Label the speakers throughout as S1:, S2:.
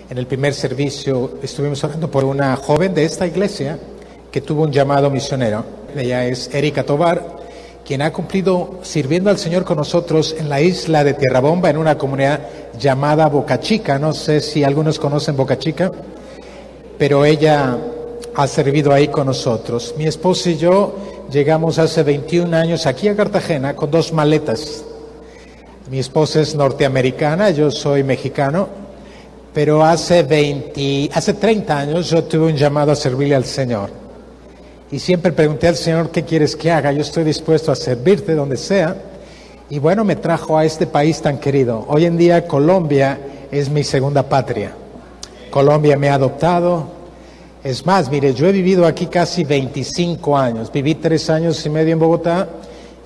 S1: En el primer servicio estuvimos orando por una joven de esta iglesia que tuvo un llamado misionero. Ella es Erika Tobar, quien ha cumplido sirviendo al Señor con nosotros en la isla de Tierrabomba, en una comunidad llamada Boca Chica. No sé si algunos conocen Boca Chica, pero ella ha servido ahí con nosotros. Mi esposa y yo llegamos hace 21 años aquí a Cartagena con 2 maletas. Mi esposa es norteamericana, yo soy mexicano. Pero hace 30 años yo tuve un llamado a servirle al Señor. Y siempre pregunté al Señor, ¿qué quieres que haga? Yo estoy dispuesto a servirte donde sea. Y bueno, me trajo a este país tan querido. Hoy en día Colombia es mi segunda patria. Colombia me ha adoptado. Es más, mire, yo he vivido aquí casi 25 años. Viví 3 años y medio en Bogotá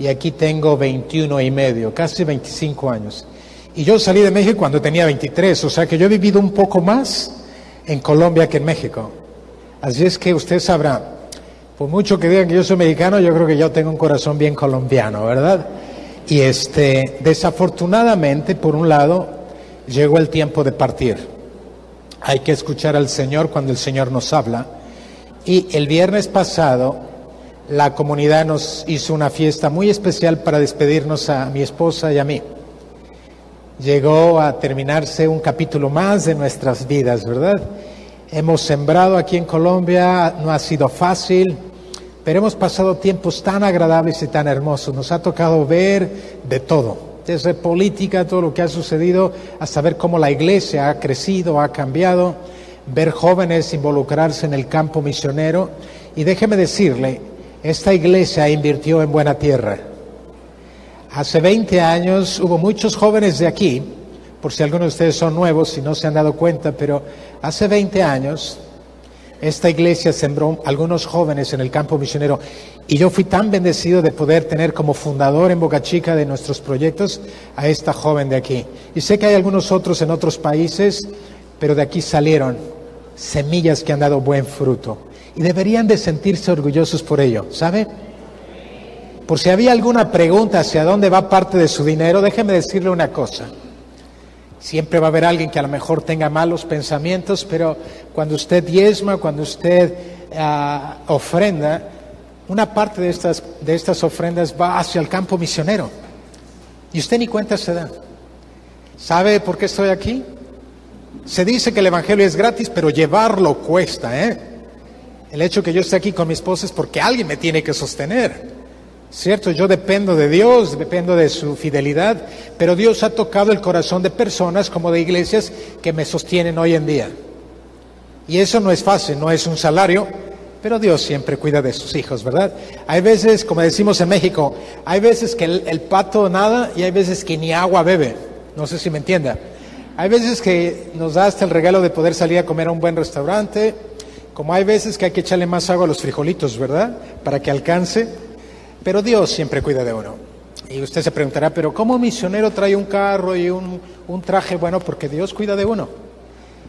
S1: y aquí tengo 21 y medio, casi 25 años. Y yo salí de México cuando tenía 23, o sea que yo he vivido un poco más en Colombia que en México. Así es que usted sabrá, por mucho que digan que yo soy mexicano, yo creo que yo tengo un corazón bien colombiano, ¿verdad? Y desafortunadamente, por un lado, llegó el tiempo de partir. Hay que escuchar al Señor cuando el Señor nos habla. Y el viernes pasado, la comunidad nos hizo una fiesta muy especial para despedirnos a mi esposa y a mí. Llegó a terminarse un capítulo más de nuestras vidas, ¿verdad? Hemos sembrado aquí en Colombia, no ha sido fácil, pero hemos pasado tiempos tan agradables y tan hermosos. Nos ha tocado ver de todo, desde política, todo lo que ha sucedido, hasta ver cómo la iglesia ha crecido, ha cambiado, ver jóvenes involucrarse en el campo misionero. Y déjeme decirle, esta iglesia invirtió en buena tierra. Hace 20 años hubo muchos jóvenes de aquí, por si algunos de ustedes son nuevos y no se han dado cuenta, pero hace 20 años esta iglesia sembró algunos jóvenes en el campo misionero y yo fui tan bendecido de poder tener como fundador en Boca Chica de nuestros proyectos a esta joven de aquí. Y sé que hay algunos otros en otros países, pero de aquí salieron semillas que han dado buen fruto y deberían de sentirse orgullosos por ello, ¿sabe? Por si había alguna pregunta hacia dónde va parte de su dinero, déjeme decirle una cosa. Siempre va a haber alguien que a lo mejor tenga malos pensamientos, pero cuando usted diezma, cuando usted ofrenda, una parte de estas ofrendas va hacia el campo misionero. Y usted ni cuenta se da. ¿Sabe por qué estoy aquí? Se dice que el evangelio es gratis, pero llevarlo cuesta, ¿eh? El hecho que yo esté aquí con mi esposa es porque alguien me tiene que sostener. Cierto, yo dependo de Dios, dependo de su fidelidad, pero Dios ha tocado el corazón de personas como de iglesias que me sostienen hoy en día. Y eso no es fácil, no es un salario, pero Dios siempre cuida de sus hijos, ¿verdad? Hay veces, como decimos en México, hay veces que el pato nada y hay veces que ni agua bebe. No sé si me entienda. Hay veces que nos da hasta el regalo de poder salir a comer a un buen restaurante, como hay veces que hay que echarle más agua a los frijolitos, ¿verdad? Para que alcance. Pero Dios siempre cuida de uno. Y usted se preguntará, ¿pero cómo un misionero trae un carro y un traje? Bueno, porque Dios cuida de uno.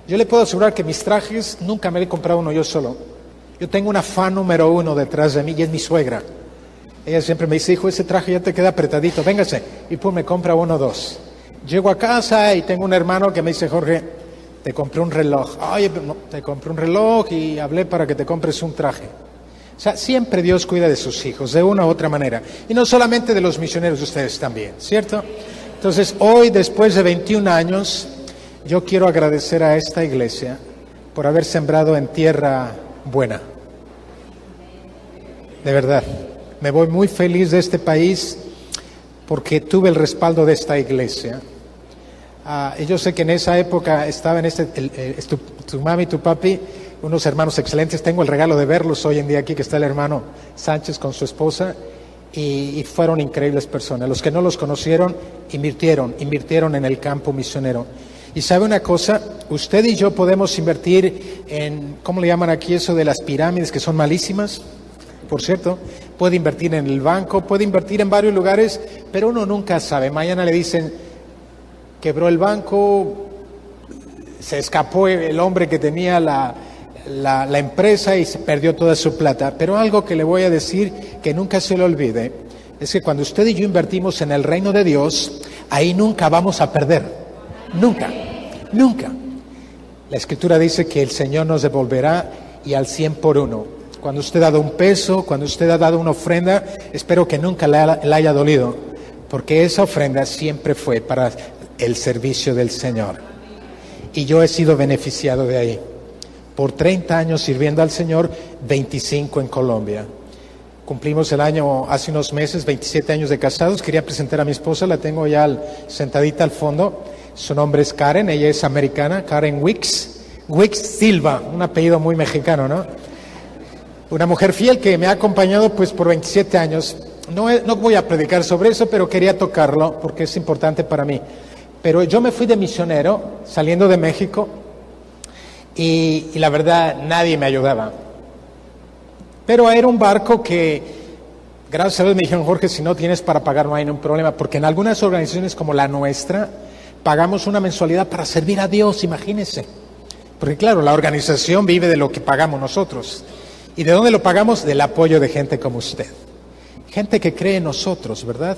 S1: Yo le puedo asegurar que mis trajes nunca me he comprado uno yo solo. Yo tengo una fan número 1 detrás de mí y es mi suegra. Ella siempre me dice, hijo, ese traje ya te queda apretadito, véngase. Y pues me compra 1 o 2. Llego a casa y tengo un hermano que me dice, Jorge, te compré un reloj. Oye, no, te compré un reloj y hablé para que te compres un traje. O sea, siempre Dios cuida de sus hijos, de una u otra manera. Y no solamente de los misioneros, ustedes también, ¿cierto? Entonces, hoy, después de 21 años, yo quiero agradecer a esta iglesia por haber sembrado en tierra buena. De verdad, me voy muy feliz de este país porque tuve el respaldo de esta iglesia. Y yo sé que en esa época estaban tu mami y tu papi, unos hermanos excelentes. Tengo el regalo de verlos hoy en día aquí, que está el hermano Sánchez con su esposa, y fueron increíbles personas. Los que no los conocieron, invirtieron en el campo misionero. Y sabe una cosa, usted y yo podemos invertir en, ¿cómo le llaman aquí eso de las pirámides que son malísimas? Por cierto, puede invertir en el banco, puede invertir en varios lugares, pero uno nunca sabe. Mañana le dicen, quebró el banco, se escapó el hombre que tenía la empresa y se perdió toda su plata. Pero algo que le voy a decir que nunca se le olvide es que cuando usted y yo invertimos en el reino de Dios, ahí nunca vamos a perder. Nunca. La Escritura dice que el Señor nos devolverá y al 100 por uno. Cuando usted ha dado un peso, cuando usted ha dado una ofrenda, espero que nunca le haya dolido, porque esa ofrenda siempre fue para el servicio del Señor. Y yo he sido beneficiado de ahí. Por 30 años sirviendo al Señor, 25 en Colombia. Cumplimos el año, hace unos meses, 27 años de casados. Quería presentar a mi esposa, la tengo ya sentadita al fondo. Su nombre es Karen, ella es americana, Karen Wicks Silva, un apellido muy mexicano, ¿no? Una mujer fiel que me ha acompañado pues por 27 años. No voy a predicar sobre eso, pero quería tocarlo porque es importante para mí. Pero yo me fui de misionero, saliendo de México, y la verdad nadie me ayudaba. Pero era un barco que, gracias a Dios, me dijeron: Jorge, si no tienes para pagar no hay ningún problema, porque en algunas organizaciones como la nuestra pagamos una mensualidad para servir a Dios, imagínense. Porque claro, la organización vive de lo que pagamos nosotros. ¿Y de dónde lo pagamos? Del apoyo de gente como usted. Gente que cree en nosotros, ¿verdad?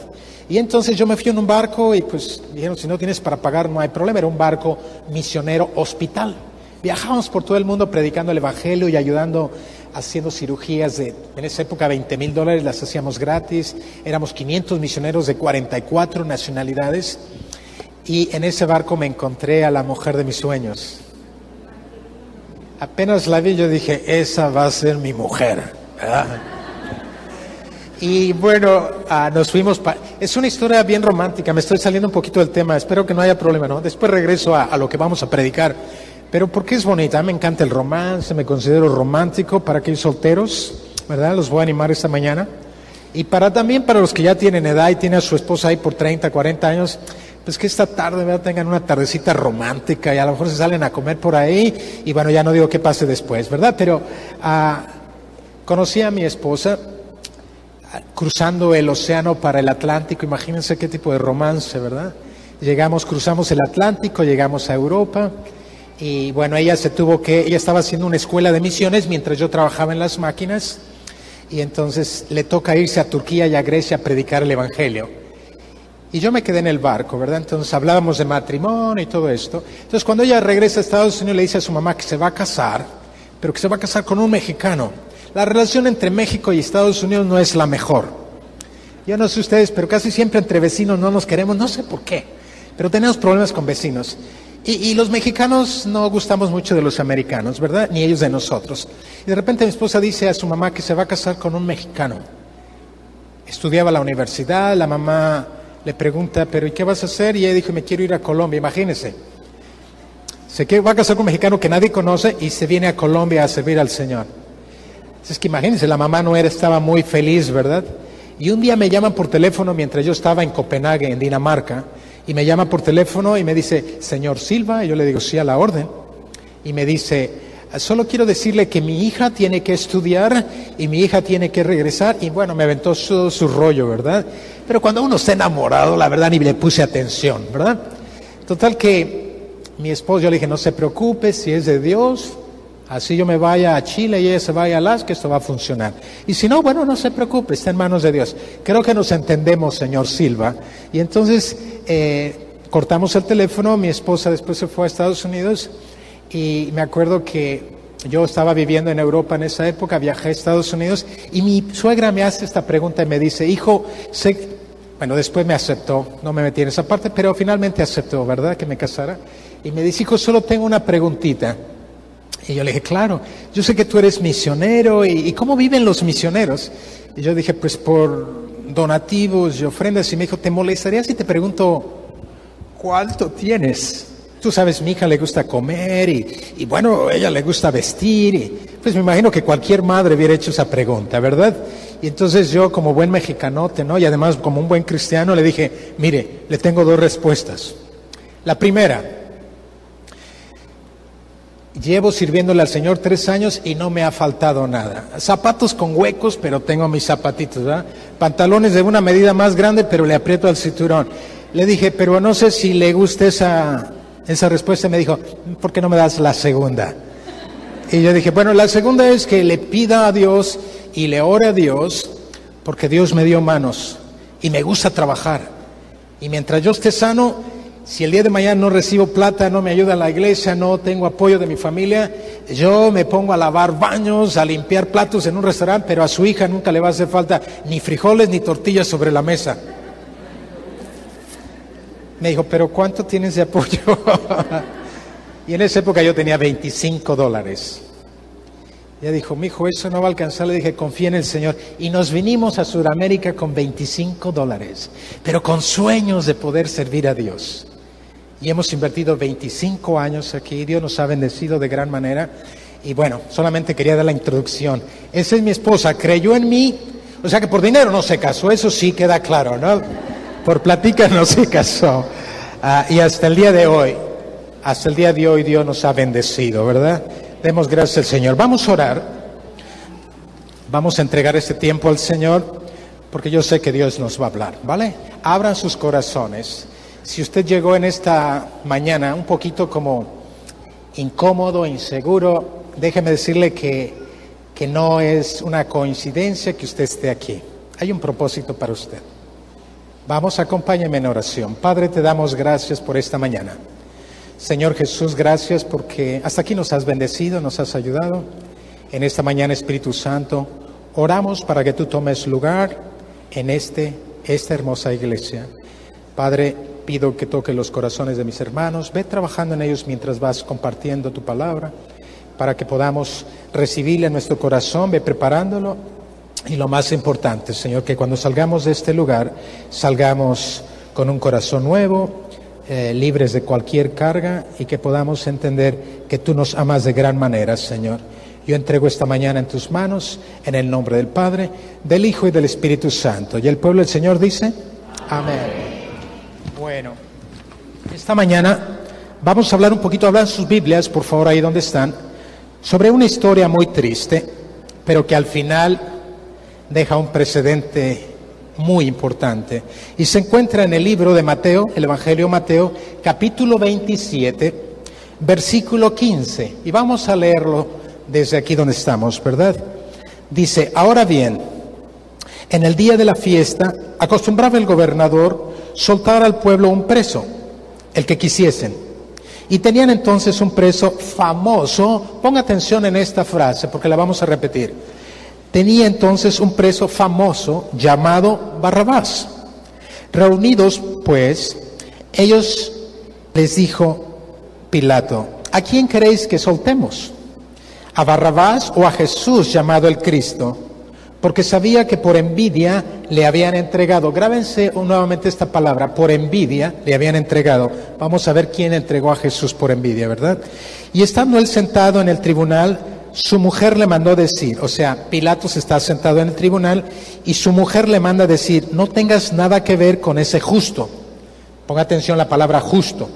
S1: Y entonces yo me fui en un barco y pues dijeron: si no tienes para pagar no hay problema. Era un barco misionero hospital. Viajábamos por todo el mundo predicando el evangelio y ayudando, haciendo cirugías en esa época $20,000 las hacíamos gratis. Éramos 500 misioneros de 44 nacionalidades. Y en ese barco me encontré a la mujer de mis sueños. Apenas la vi, yo dije: esa va a ser mi mujer, ¿verdad? Y bueno, nos fuimos. Es una historia bien romántica, me estoy saliendo un poquito del tema, espero que no haya problema, ¿no? Después regreso a lo que vamos a predicar. Pero porque es bonita, me encanta el romance, me considero romántico para aquellos solteros, ¿verdad? Los voy a animar esta mañana. Y también para los que ya tienen edad y tienen a su esposa ahí por 30, 40 años, pues que esta tarde, ¿verdad?, tengan una tardecita romántica y a lo mejor se salen a comer por ahí. Y bueno, ya no digo qué pase después, ¿verdad? Pero conocí a mi esposa cruzando el océano para el Atlántico. Imagínense qué tipo de romance, ¿verdad? Cruzamos el Atlántico, llegamos a Europa. Y bueno, ella estaba haciendo una escuela de misiones mientras yo trabajaba en las máquinas, y entonces le toca irse a Turquía y a Grecia a predicar el evangelio. Y yo me quedé en el barco, ¿verdad? Entonces hablábamos de matrimonio y todo esto. Entonces cuando ella regresa a Estados Unidos, le dice a su mamá que se va a casar, pero que se va a casar con un mexicano. La relación entre México y Estados Unidos no es la mejor. Yo no sé ustedes, pero casi siempre entre vecinos no nos queremos, no sé por qué, pero tenemos problemas con vecinos. Y los mexicanos no gustamos mucho de los americanos, ¿verdad? Ni ellos de nosotros. Y de repente mi esposa dice a su mamá que se va a casar con un mexicano. Estudiaba en la universidad, la mamá le pregunta: ¿pero y qué vas a hacer? Y ella dijo: me quiero ir a Colombia, imagínense. Se va a casar con un mexicano que nadie conoce y se viene a Colombia a servir al Señor. Es que imagínense, la mamá estaba muy feliz, ¿verdad? Y un día me llaman por teléfono mientras yo estaba en Copenhague, en Dinamarca. Y me llama por teléfono y me dice: señor Silva. Y yo le digo: sí, a la orden. Y me dice: solo quiero decirle que mi hija tiene que estudiar y mi hija tiene que regresar. Y bueno, me aventó su rollo, ¿verdad? Pero cuando uno está enamorado, la verdad, ni le puse atención, ¿verdad? Total que mi esposo, yo le dije: no se preocupe, si es de Dios, así yo me vaya a Chile y ella se vaya a Alaska, esto va a funcionar. Y si no, bueno, no se preocupe, está en manos de Dios. Creo que nos entendemos, señor Silva. Y entonces cortamos el teléfono. Mi esposa después se fue a Estados Unidos y me acuerdo que yo estaba viviendo en Europa en esa época, viajé a Estados Unidos y mi suegra me hace esta pregunta y me dice: hijo, bueno, después me aceptó, no me metí en esa parte, pero finalmente aceptó, ¿verdad?, que me casara. Y me dice: hijo, solo tengo una preguntita. Y yo le dije: claro, yo sé que tú eres misionero, ¿y cómo viven los misioneros? Y yo dije: pues por donativos y ofrendas. Y me dijo: ¿te molestaría si te pregunto cuánto tienes? Tú sabes, mi hija le gusta comer y bueno, ella le gusta vestir. Y pues me imagino que cualquier madre hubiera hecho esa pregunta, ¿verdad? Y entonces yo, como buen mexicanote, ¿no?, y además como un buen cristiano, le dije: mire, le tengo 2 respuestas. La primera: llevo sirviéndole al Señor 3 años y no me ha faltado nada. Zapatos con huecos, pero tengo mis zapatitos, ¿verdad? Pantalones de una medida más grande, pero le aprieto al cinturón. Le dije: pero no sé si le gusta esa respuesta. Me dijo: ¿por qué no me das la segunda? Y yo dije: bueno, la segunda es que le pida a Dios y le ore a Dios, porque Dios me dio manos y me gusta trabajar. Y mientras yo esté sano si el día de mañana no recibo plata, no me ayuda la iglesia, no tengo apoyo de mi familia, yo me pongo a lavar baños, a limpiar platos en un restaurante, pero a su hija nunca le va a hacer falta ni frijoles ni tortillas sobre la mesa. Me dijo, ¿pero cuánto tienes de apoyo? Y en esa época yo tenía $25. Ella dijo, mijo, eso no va a alcanzar. Le dije, confía en el Señor. Y nos vinimos a Sudamérica con $25, pero con sueños de poder servir a Dios. Y hemos invertido 25 años aquí. Dios nos ha bendecido de gran manera. Y bueno, solamente quería dar la introducción. Esa es mi esposa, creyó en mí. O sea que por dinero no se casó, eso sí queda claro, ¿no? Por platica no se casó. Y hasta el día de hoy Dios nos ha bendecido, ¿verdad? Demos gracias al Señor. Vamos a orar. Vamos a entregar este tiempo al Señor, porque yo sé que Dios nos va a hablar, ¿vale? Abran sus corazones. Si usted llegó en esta mañana un poquito como incómodo, inseguro, déjeme decirle que no es una coincidencia que usted esté aquí. Hay un propósito para usted. Vamos, acompáñeme en oración. Padre, te damos gracias por esta mañana. Señor Jesús, gracias porque hasta aquí nos has bendecido, nos has ayudado. En esta mañana, Espíritu Santo, oramos para que tú tomes lugar en esta hermosa iglesia. Padre, pido que toques los corazones de mis hermanos. Ve trabajando en ellos mientras vas compartiendo tu palabra, para que podamos recibirla en nuestro corazón. Ve preparándolo. Y lo más importante, Señor, que cuando salgamos de este lugar, salgamos con un corazón nuevo, libres de cualquier carga, y que podamos entender que tú nos amas de gran manera, Señor. Yo entrego esta mañana en tus manos, en el nombre del Padre, del Hijo y del Espíritu Santo. Y el pueblo del Señor dice, amén. Bueno, esta mañana vamos a hablar un poquito, hablan sus Biblias, por favor, ahí donde están, sobre una historia muy triste, pero que al final deja un precedente muy importante. Y se encuentra en el libro de Mateo, el Evangelio de Mateo, capítulo 27, versículo 15. Y vamos a leerlo desde aquí donde estamos, ¿verdad? Dice, ahora bien, en el día de la fiesta, acostumbraba el gobernador soltar al pueblo un preso, el que quisiesen. Y tenían entonces un preso famoso. Ponga atención en esta frase porque la vamos a repetir. Tenía entonces un preso famoso llamado Barrabás. Reunidos, pues, ellos les dijo Pilato, ¿a quién queréis que soltemos? ¿A Barrabás o a Jesús llamado el Cristo? Porque sabía que por envidia le habían entregado. Grábense nuevamente esta palabra, por envidia le habían entregado. Vamos a ver quién entregó a Jesús por envidia, ¿verdad? Y estando él sentado en el tribunal, su mujer le mandó decir, o sea, Pilatos está sentado en el tribunal y su mujer le manda decir, no tengas nada que ver con ese justo. Ponga atención la palabra justo.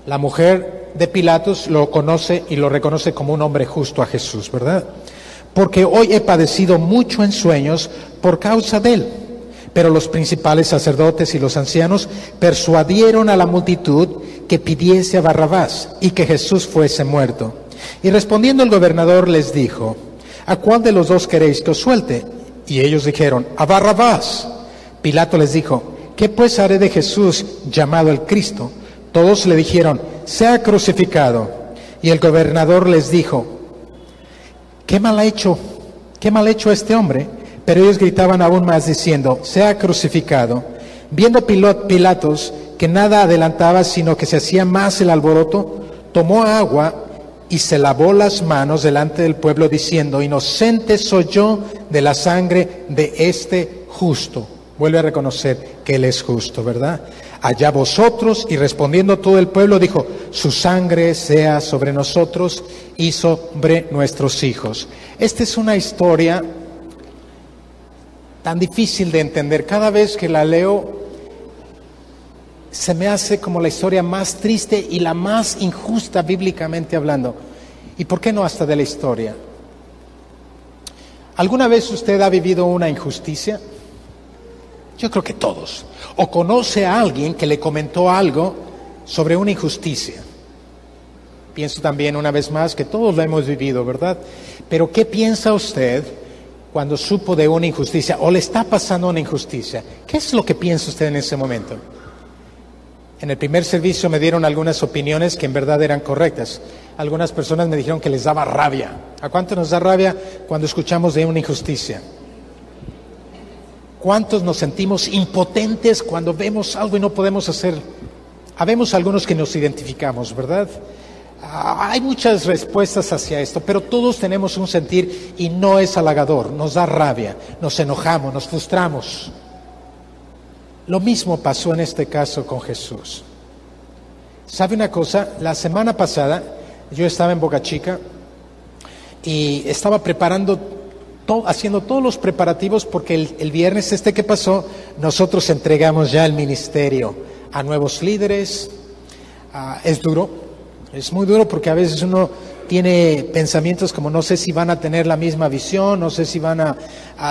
S1: La mujer de Pilatos lo conoce y lo reconoce como un hombre justo a Jesús, ¿verdad? Porque hoy he padecido mucho en sueños por causa de él. Pero los principales sacerdotes y los ancianos persuadieron a la multitud que pidiese a Barrabás y que Jesús fuese muerto. Y respondiendo el gobernador les dijo, ¿a cuál de los dos queréis que os suelte? Y ellos dijeron, a Barrabás. Pilato les dijo, ¿qué pues haré de Jesús llamado el Cristo? Todos le dijeron, sea crucificado. Y el gobernador les dijo, ¿qué mal ha hecho este hombre? Pero ellos gritaban aún más diciendo, sea crucificado. Viendo Pilatos que nada adelantaba, sino que se hacía más el alboroto, tomó agua y se lavó las manos delante del pueblo diciendo, inocente soy yo de la sangre de este justo. Vuelve a reconocer que él es justo, ¿verdad? Allá vosotros. Y respondiendo todo el pueblo dijo, su sangre sea sobre nosotros y sobre nuestros hijos. Esta es una historia tan difícil de entender. Cada vez que la leo, se me hace como la historia más triste y la más injusta bíblicamente hablando. ¿Y por qué no hasta de la historia? ¿Alguna vez usted ha vivido una injusticia? Yo creo que todos. O conoce a alguien que le comentó algo sobre una injusticia. Pienso también una vez más que todos lo hemos vivido, ¿verdad? Pero ¿qué piensa usted cuando supo de una injusticia o le está pasando una injusticia? ¿Qué es lo que piensa usted en ese momento? En el primer servicio me dieron algunas opiniones que en verdad eran correctas. Algunas personas me dijeron que les daba rabia. ¿A cuánto nos da rabia cuando escuchamos de una injusticia? ¿Cuántos nos sentimos impotentes cuando vemos algo y no podemos hacer? Habemos algunos que nos identificamos, ¿verdad? Hay muchas respuestas hacia esto, pero todos tenemos un sentir y no es halagador, nos da rabia, nos enojamos, nos frustramos. Lo mismo pasó en este caso con Jesús. ¿Sabe una cosa? La semana pasada yo estaba en Boca Chica y estaba haciendo todos los preparativos porque el viernes que pasó, nosotros entregamos ya el ministerio a nuevos líderes. Es duro, es muy duro porque a veces uno tiene pensamientos como no sé si van a tener la misma visión, no sé si van a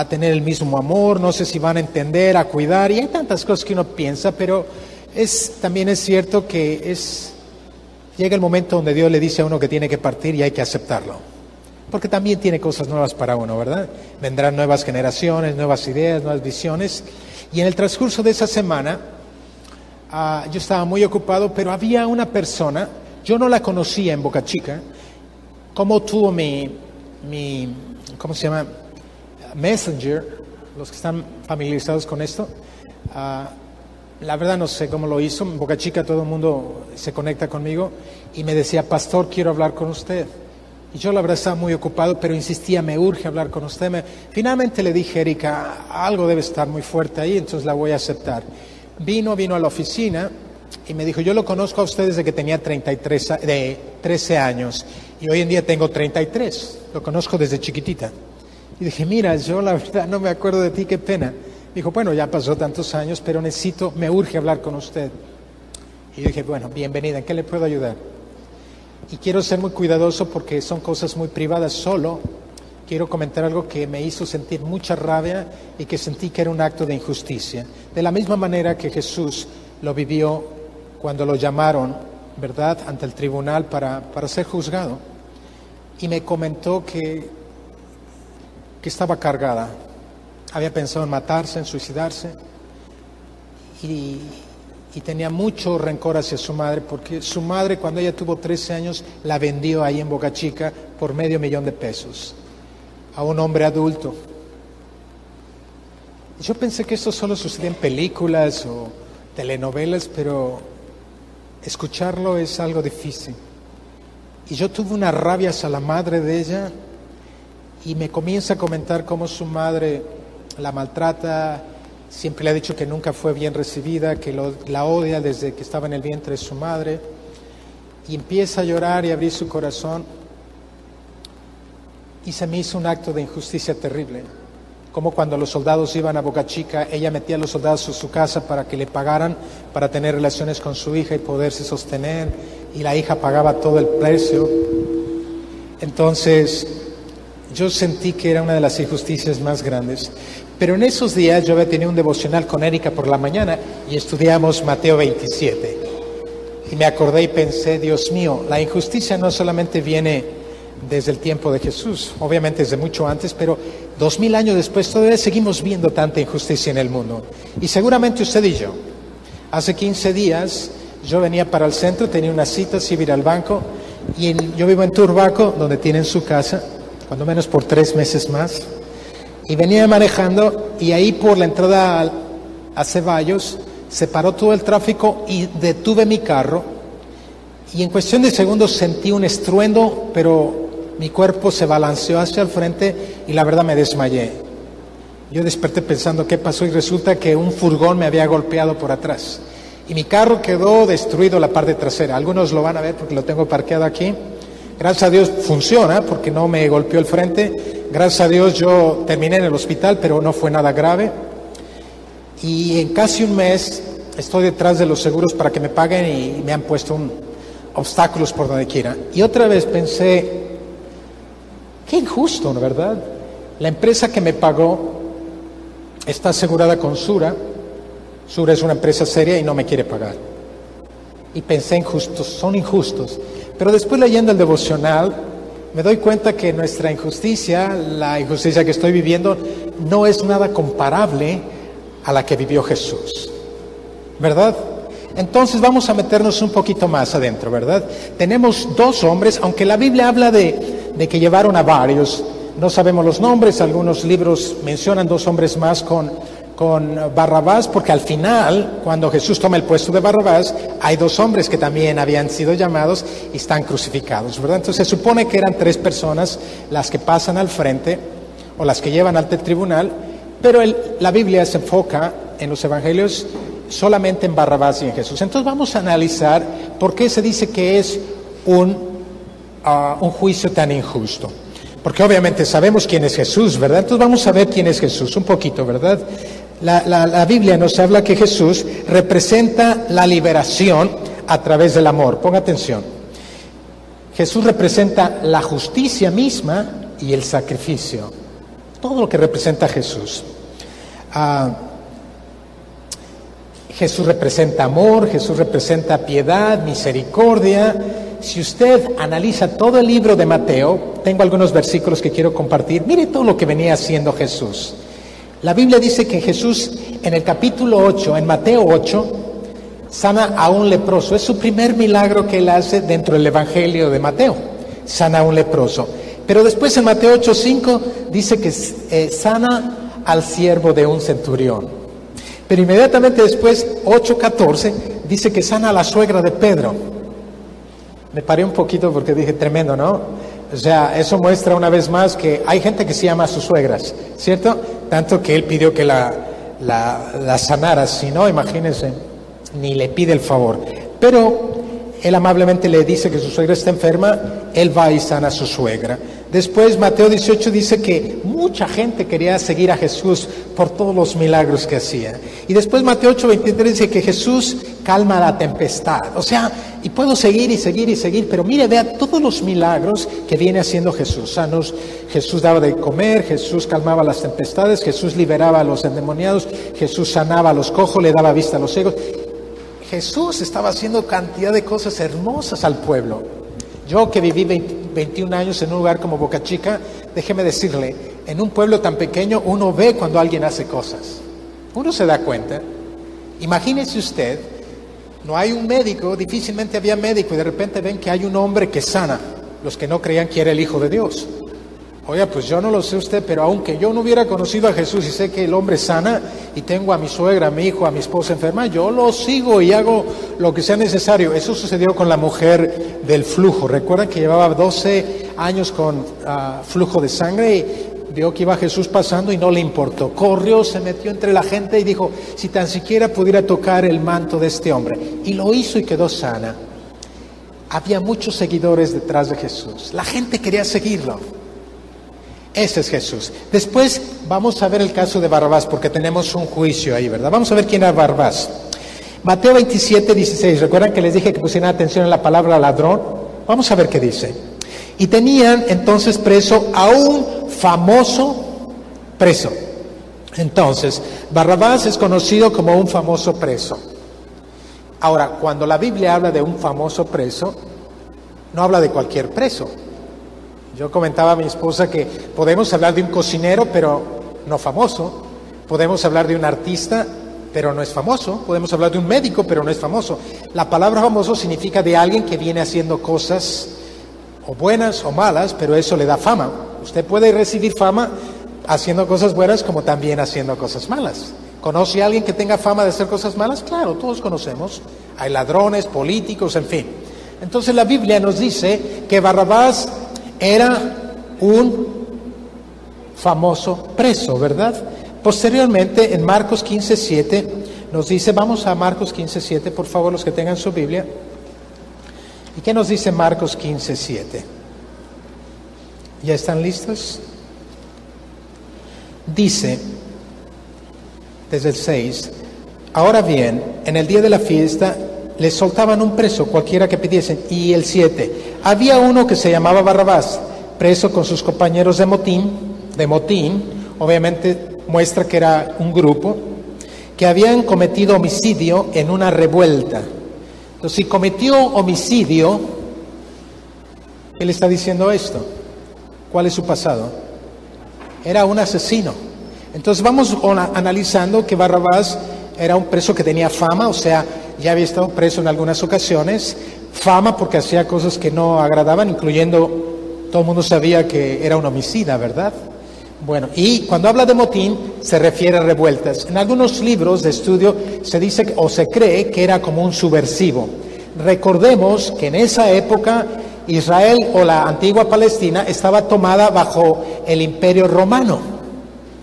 S1: tener el mismo amor, no sé si van a entender, a cuidar, y hay tantas cosas que uno piensa, pero también es cierto que llega el momento donde Dios le dice a uno que tiene que partir y hay que aceptarlo, porque también tiene cosas nuevas para uno, ¿verdad? Vendrán nuevas generaciones, nuevas ideas, nuevas visiones, y en el transcurso de esa semana yo estaba muy ocupado, pero había una persona, yo no la conocía en Boca Chica, como tuvo mi ¿cómo se llama? Messenger, los que están familiarizados con esto. La verdad no sé cómo lo hizo. En Boca Chica todo el mundo se conecta conmigo y me decía, pastor, quiero hablar con usted. Y yo la verdad estaba muy ocupado, pero insistía, me urge hablar con usted. Finalmente le dije, Erika, algo debe estar muy fuerte ahí, entonces la voy a aceptar. Vino a la oficina y me dijo, yo lo conozco a usted desde que tenía 13 años y hoy en día tengo 33, lo conozco desde chiquitita. Y dije, mira, yo la verdad no me acuerdo de ti, qué pena. Dijo, bueno, ya pasó tantos años, pero me urge hablar con usted. Y dije, bueno, bienvenida, ¿en qué le puedo ayudar? Y quiero ser muy cuidadoso porque son cosas muy privadas, solo quiero comentar algo que me hizo sentir mucha rabia y que sentí que era un acto de injusticia. De la misma manera que Jesús lo vivió cuando lo llamaron, ¿verdad?, ante el tribunal para ser juzgado. Y me comentó que estaba cargada. Había pensado en matarse, en suicidarse. Y tenía mucho rencor hacia su madre, porque su madre, cuando ella tuvo 13 años, la vendió ahí en Boca Chica por $500,000 a un hombre adulto. Yo pensé que esto solo sucedía en películas o telenovelas, pero escucharlo es algo difícil. Y yo tuve una rabia hacia la madre de ella y me comienza a comentar cómo su madre la maltrata, siempre le ha dicho que nunca fue bien recibida, que la odia desde que estaba en el vientre de su madre, y empieza a llorar y a abrir su corazón, y se me hizo un acto de injusticia terrible, como cuando los soldados iban a Boca Chica, ella metía a los soldados en su casa para que le pagaran para tener relaciones con su hija y poderse sostener, y la hija pagaba todo el precio. Entonces yo sentí que era una de las injusticias más grandes. Pero en esos días yo había tenido un devocional con Erika por la mañana y estudiamos Mateo 27. Y me acordé y pensé, Dios mío, la injusticia no solamente viene desde el tiempo de Jesús, obviamente desde mucho antes, pero 2000 años después todavía seguimos viendo tanta injusticia en el mundo. Y seguramente usted y yo. Hace 15 días yo venía para el centro, tenía una cita, sí, ir al banco, y yo vivo en Turbaco, donde tienen su casa, cuando menos por 3 meses más. Y venía manejando y ahí por la entrada a Ceballos se paró todo el tráfico y detuve mi carro y en cuestión de segundos sentí un estruendo, pero mi cuerpo se balanceó hacia el frente y la verdad me desmayé. Yo desperté pensando qué pasó y resulta que un furgón me había golpeado por atrás y mi carro quedó destruido la parte trasera. Algunos lo van a ver porque lo tengo parqueado aquí. Gracias a Dios funciona porque no me golpeó el frente. Gracias a Dios yo terminé en el hospital, pero no fue nada grave. Y en casi un mes estoy detrás de los seguros para que me paguen y me han puesto obstáculos por donde quiera. Y otra vez pensé, qué injusto, ¿no, verdad? La empresa que me pagó está asegurada con Sura. Sura es una empresa seria y no me quiere pagar. Y pensé, injustos, son injustos. Pero después leyendo el devocional, me doy cuenta que nuestra injusticia, la injusticia que estoy viviendo, no es nada comparable a la que vivió Jesús, ¿verdad? Entonces vamos a meternos un poquito más adentro, ¿verdad? Tenemos dos hombres, aunque la Biblia habla de que llevaron a varios, no sabemos los nombres, algunos libros mencionan dos hombres más con Barrabás, porque al final, cuando Jesús toma el puesto de Barrabás, hay dos hombres que también habían sido llamados y están crucificados, ¿verdad? Entonces se supone que eran tres personas las que pasan al frente o las que llevan ante el tribunal, pero la Biblia se enfoca en los evangelios solamente en Barrabás y en Jesús. Entonces vamos a analizar por qué se dice que es un juicio tan injusto. Porque obviamente sabemos quién es Jesús, ¿verdad? Entonces vamos a ver quién es Jesús, un poquito, ¿verdad? La Biblia nos habla que Jesús representa la liberación a través del amor. Ponga atención. Jesús representa la justicia misma y el sacrificio. Todo lo que representa Jesús. Jesús representa amor, Jesús representa piedad, misericordia. Si usted analiza todo el libro de Mateo, tengo algunos versículos que quiero compartir. Mire todo lo que venía haciendo Jesús. La Biblia dice que Jesús en el capítulo 8, en Mateo 8, sana a un leproso. Es su primer milagro que él hace dentro del Evangelio de Mateo. Sana a un leproso. Pero después en Mateo 8:5 dice que sana al siervo de un centurión. Pero inmediatamente después, 8:14, dice que sana a la suegra de Pedro. Me paré un poquito porque dije, tremendo, ¿no? O sea, eso muestra una vez más que hay gente que se llama a sus suegras, ¿cierto? Tanto que él pidió que la sanara, si no, imagínense, ni le pide el favor. Pero él amablemente le dice que su suegra está enferma, él va y sana a su suegra. Después Mateo 18 dice que mucha gente quería seguir a Jesús por todos los milagros que hacía. Y después Mateo 8:23 dice que Jesús calma la tempestad. O sea, y puedo seguir y seguir y seguir, pero mire, vea todos los milagros que viene haciendo Jesús. Sanos, Jesús daba de comer, Jesús calmaba las tempestades, Jesús liberaba a los endemoniados, Jesús sanaba a los cojos, le daba vista a los ciegos. Jesús estaba haciendo cantidad de cosas hermosas al pueblo. Yo que viví 21 años en un lugar como Boca Chica, déjeme decirle, en un pueblo tan pequeño uno ve cuando alguien hace cosas. Uno se da cuenta. Imagínese usted, no hay un médico, difícilmente había médico, y de repente ven que hay un hombre que sana, los que no creían que era el Hijo de Dios. Oiga, pues yo no lo sé usted, pero aunque yo no hubiera conocido a Jesús y sé que el hombre sana y tengo a mi suegra, a mi hijo, a mi esposa enferma, yo lo sigo y hago lo que sea necesario. Eso sucedió con la mujer del flujo. Recuerdan que llevaba 12 años con flujo de sangre y vio que iba Jesús pasando y no le importó. Corrió, se metió entre la gente y dijo, si tan siquiera pudiera tocar el manto de este hombre. Y lo hizo y quedó sana. Había muchos seguidores detrás de Jesús. La gente quería seguirlo. Ese es Jesús. Después vamos a ver el caso de Barrabás, porque tenemos un juicio ahí, ¿verdad? Vamos a ver quién era Barrabás. Mateo 27:16. ¿Recuerdan que les dije que pusieran atención en la palabra ladrón? Vamos a ver qué dice. Y tenían entonces preso a un famoso preso. Entonces, Barrabás es conocido como un famoso preso. Ahora, cuando la Biblia habla de un famoso preso, no habla de cualquier preso. Yo comentaba a mi esposa que podemos hablar de un cocinero, pero no famoso. Podemos hablar de un artista, pero no es famoso. Podemos hablar de un médico, pero no es famoso. La palabra famoso significa de alguien que viene haciendo cosas o buenas o malas, pero eso le da fama. Usted puede recibir fama haciendo cosas buenas como también haciendo cosas malas. ¿Conoce a alguien que tenga fama de hacer cosas malas? Claro, todos conocemos. Hay ladrones, políticos, en fin. Entonces la Biblia nos dice que Barrabás era un famoso preso, ¿verdad? Posteriormente, en Marcos 15:7, nos dice, vamos a Marcos 15:7, por favor, los que tengan su Biblia. ¿Y qué nos dice Marcos 15:7? ¿Ya están listos? Dice, desde el 6, ahora bien, en el día de la fiesta, les soltaban un preso, cualquiera que pidiesen. Y el 7, había uno que se llamaba Barrabás, preso con sus compañeros de motín, obviamente muestra que era un grupo, que habían cometido homicidio en una revuelta. Entonces, si cometió homicidio, ¿qué le está diciendo esto? ¿Cuál es su pasado? Era un asesino. Entonces vamos analizando que Barrabás era un preso que tenía fama, o sea, ya había estado preso en algunas ocasiones, fama porque hacía cosas que no agradaban, incluyendo, todo el mundo sabía que era un homicida, ¿verdad? Bueno, y cuando habla de motín se refiere a revueltas. En algunos libros de estudio se dice o se cree que era como un subversivo. Recordemos que en esa época Israel o la antigua Palestina estaba tomada bajo el Imperio Romano,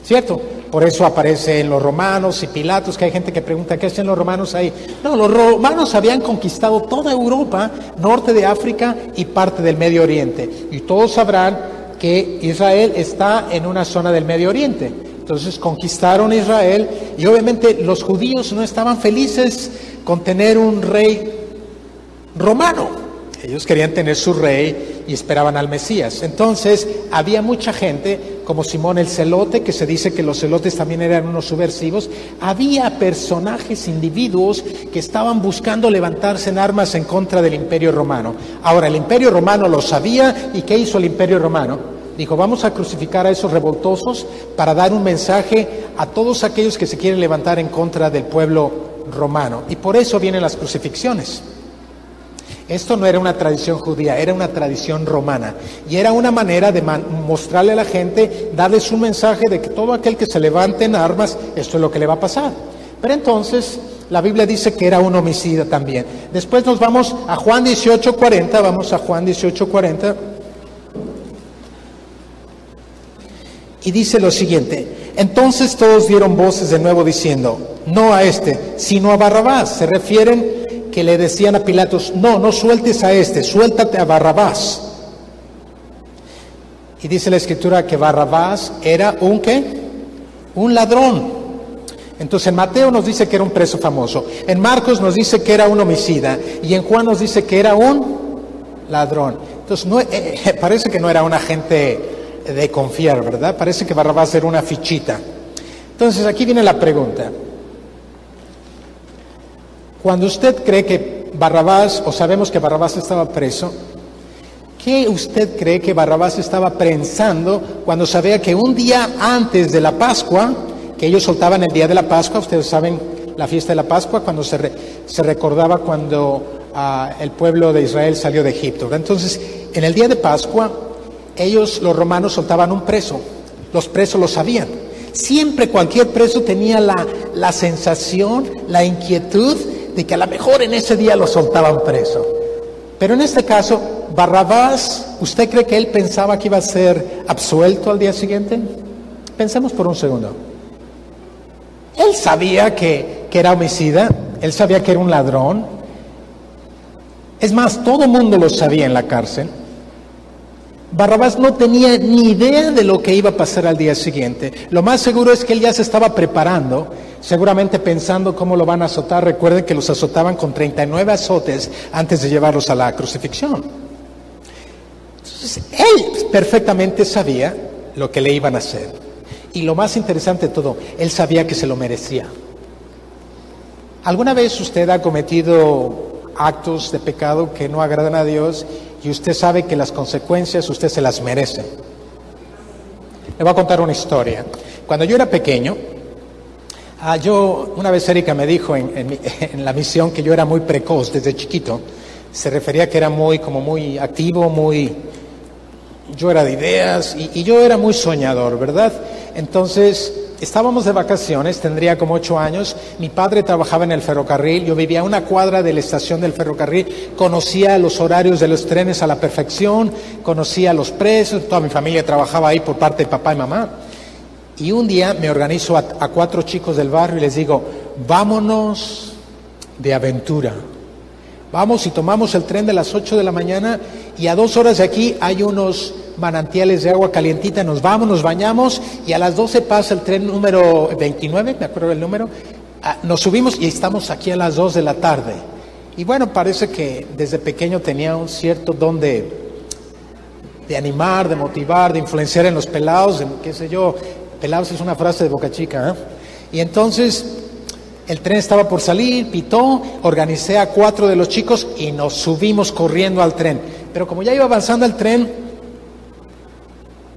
S1: ¿cierto? Por eso aparece en los romanos y Pilatos, que hay gente que pregunta, ¿qué hacen los romanos ahí? No, los romanos habían conquistado toda Europa, norte de África y parte del Medio Oriente. Y todos sabrán que Israel está en una zona del Medio Oriente. Entonces conquistaron Israel y obviamente los judíos no estaban felices con tener un rey romano. Ellos querían tener su rey y esperaban al Mesías. Entonces había mucha gente como Simón el Celote, que se dice que los celotes también eran unos subversivos. Había personajes, individuos que estaban buscando levantarse en armas en contra del Imperio Romano. Ahora, el Imperio Romano lo sabía, ¿y qué hizo el Imperio Romano? Dijo, vamos a crucificar a esos revoltosos para dar un mensaje a todos aquellos que se quieren levantar en contra del pueblo romano. Y por eso vienen las crucifixiones. Esto no era una tradición judía, era una tradición romana. Y era una manera de mostrarle a la gente, darles un mensaje de que todo aquel que se levante en armas, esto es lo que le va a pasar. Pero entonces, la Biblia dice que era un homicida también. Después nos vamos a Juan 18:40, vamos a Juan 18:40. Y dice lo siguiente, entonces todos dieron voces de nuevo diciendo, no a este, sino a Barrabás. Se refieren que le decían a Pilatos, no sueltes a este, suéltate a Barrabás. Y dice la Escritura que Barrabás era un ¿qué? Un ladrón. Entonces en Mateo nos dice que era un preso famoso, en Marcos nos dice que era un homicida y en Juan nos dice que era un ladrón. Entonces parece que no era un agente de confiar, ¿verdad? Parece que Barrabás era una fichita. Entonces aquí viene la pregunta. Cuando usted cree que Barrabás, o sabemos que Barrabás estaba preso, ¿qué usted cree que Barrabás estaba pensando cuando sabía que un día antes de la Pascua, que ellos soltaban el día de la Pascua, ustedes saben la fiesta de la Pascua, cuando se recordaba cuando el pueblo de Israel salió de Egipto? Entonces, en el día de Pascua, ellos, los romanos, soltaban un preso. Los presos lo sabían. Siempre cualquier preso tenía la sensación, la inquietud de que a lo mejor en ese día lo soltaban preso. Pero en este caso, Barrabás, ¿usted cree que él pensaba que iba a ser absuelto al día siguiente? Pensemos por un segundo. Él sabía que era homicida, él sabía que era un ladrón. Es más, todo el mundo lo sabía en la cárcel. Barrabás no tenía ni idea de lo que iba a pasar al día siguiente. Lo más seguro es que él ya se estaba preparando, seguramente pensando cómo lo van a azotar. Recuerden que los azotaban con 39 azotes antes de llevarlos a la crucifixión. Entonces, él perfectamente sabía lo que le iban a hacer. Y lo más interesante de todo, él sabía que se lo merecía. ¿Alguna vez usted ha cometido actos de pecado que no agradan a Dios y usted sabe que las consecuencias usted se las merece? Le voy a contar una historia. Cuando yo era pequeño, una vez Erika me dijo en la misión que yo era muy precoz desde chiquito. Se refería a que era muy activo, yo era de ideas y yo era muy soñador, ¿verdad? Entonces, estábamos de vacaciones, tendría como 8 años, mi padre trabajaba en el ferrocarril, yo vivía a una cuadra de la estación del ferrocarril, conocía los horarios de los trenes a la perfección, conocía los precios, toda mi familia trabajaba ahí por parte de papá y mamá. Y un día me organizo a 4 chicos del barrio y les digo, vámonos de aventura. Vamos y tomamos el tren de las 8 de la mañana y a 2 horas de aquí hay unos manantiales de agua calientita, nos vamos, nos bañamos y a las 12 pasa el tren número 29, me acuerdo del número, nos subimos y estamos aquí a las 2 de la tarde. Y bueno, parece que desde pequeño tenía un cierto don de animar, de motivar, de influenciar en los pelados, qué sé yo, pelados es una frase de Boca Chica, ¿eh? Y entonces el tren estaba por salir, pitó, organicé a 4 de los chicos y nos subimos corriendo al tren. Pero como ya iba avanzando el tren,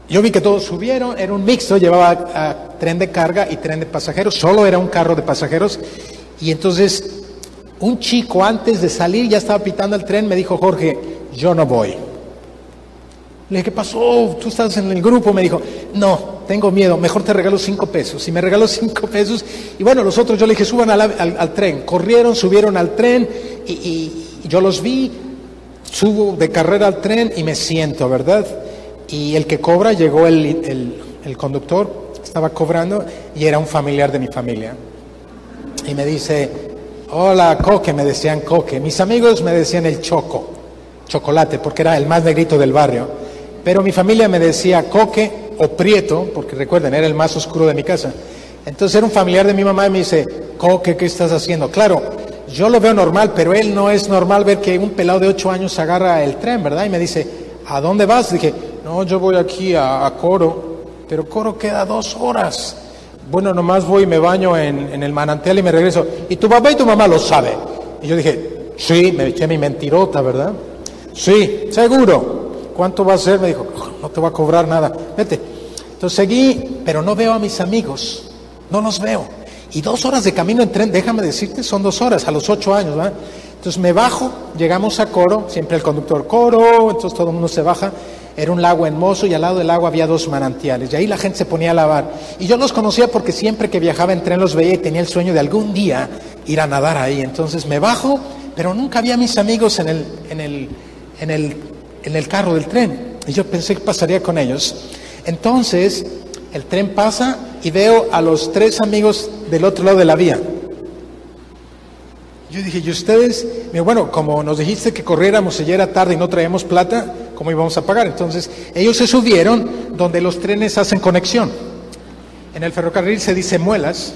S1: yo vi que todos subieron, era un mixto, llevaba tren de carga y tren de pasajeros, solo era un carro de pasajeros. Y entonces Un chico antes de salir ya estaba pitando el tren, me dijo: Jorge, yo no voy. Le dije: ¿qué pasó? ¿Tú estás en el grupo? Me dijo: no, tengo miedo, mejor te regalo 5 pesos. Y me regaló 5 pesos. Y bueno, los otros yo le dije: suban al tren. Corrieron, subieron al tren y yo los vi. Subo de carrera al tren y me siento, ¿verdad? Y el que cobra, llegó el conductor, estaba cobrando y era un familiar de mi familia. Y me dice: hola, Coque, me decían Coque. Mis amigos me decían el Choco, Chocolate, porque era el más negrito del barrio. Pero mi familia me decía Coque o Prieto, porque recuerden, era el más oscuro de mi casa. Entonces era un familiar de mi mamá y me dice: Coque, ¿qué estás haciendo? Claro, yo lo veo normal, pero él no es normal ver que un pelado de 8 años agarra el tren, ¿verdad? Y me dice: ¿a dónde vas? Dije: no, yo voy aquí a Coro, pero Coro queda 2 horas. Bueno, nomás voy y me baño en el manantial y me regreso. ¿Y tu papá y tu mamá lo saben? Y yo dije: sí, me eché mi mentirota, ¿verdad? Sí, seguro. ¿Cuánto va a ser? Me dijo: no te va a cobrar nada, vete. Entonces seguí, pero no veo a mis amigos, no los veo. Y 2 horas de camino en tren, déjame decirte, son 2 horas, a los 8 años, ¿verdad? Entonces me bajo, llegamos a Coro, siempre el conductor: Coro, entonces todo el mundo se baja. Era un lago hermoso y al lado del lago había 2 manantiales y ahí la gente se ponía a lavar. Y yo los conocía porque siempre que viajaba en tren los veía y tenía el sueño de algún día ir a nadar ahí. Entonces me bajo, pero nunca vi a mis amigos en el carro del tren. Y yo pensé que pasaría con ellos. Entonces el tren pasa y veo a los 3 amigos del otro lado de la vía. Yo dije: ¿y ustedes? Bueno, como nos dijiste que corriéramos y ya era tarde y no traíamos plata, ¿cómo íbamos a pagar? Entonces ellos se subieron donde los trenes hacen conexión. En el ferrocarril se dice muelas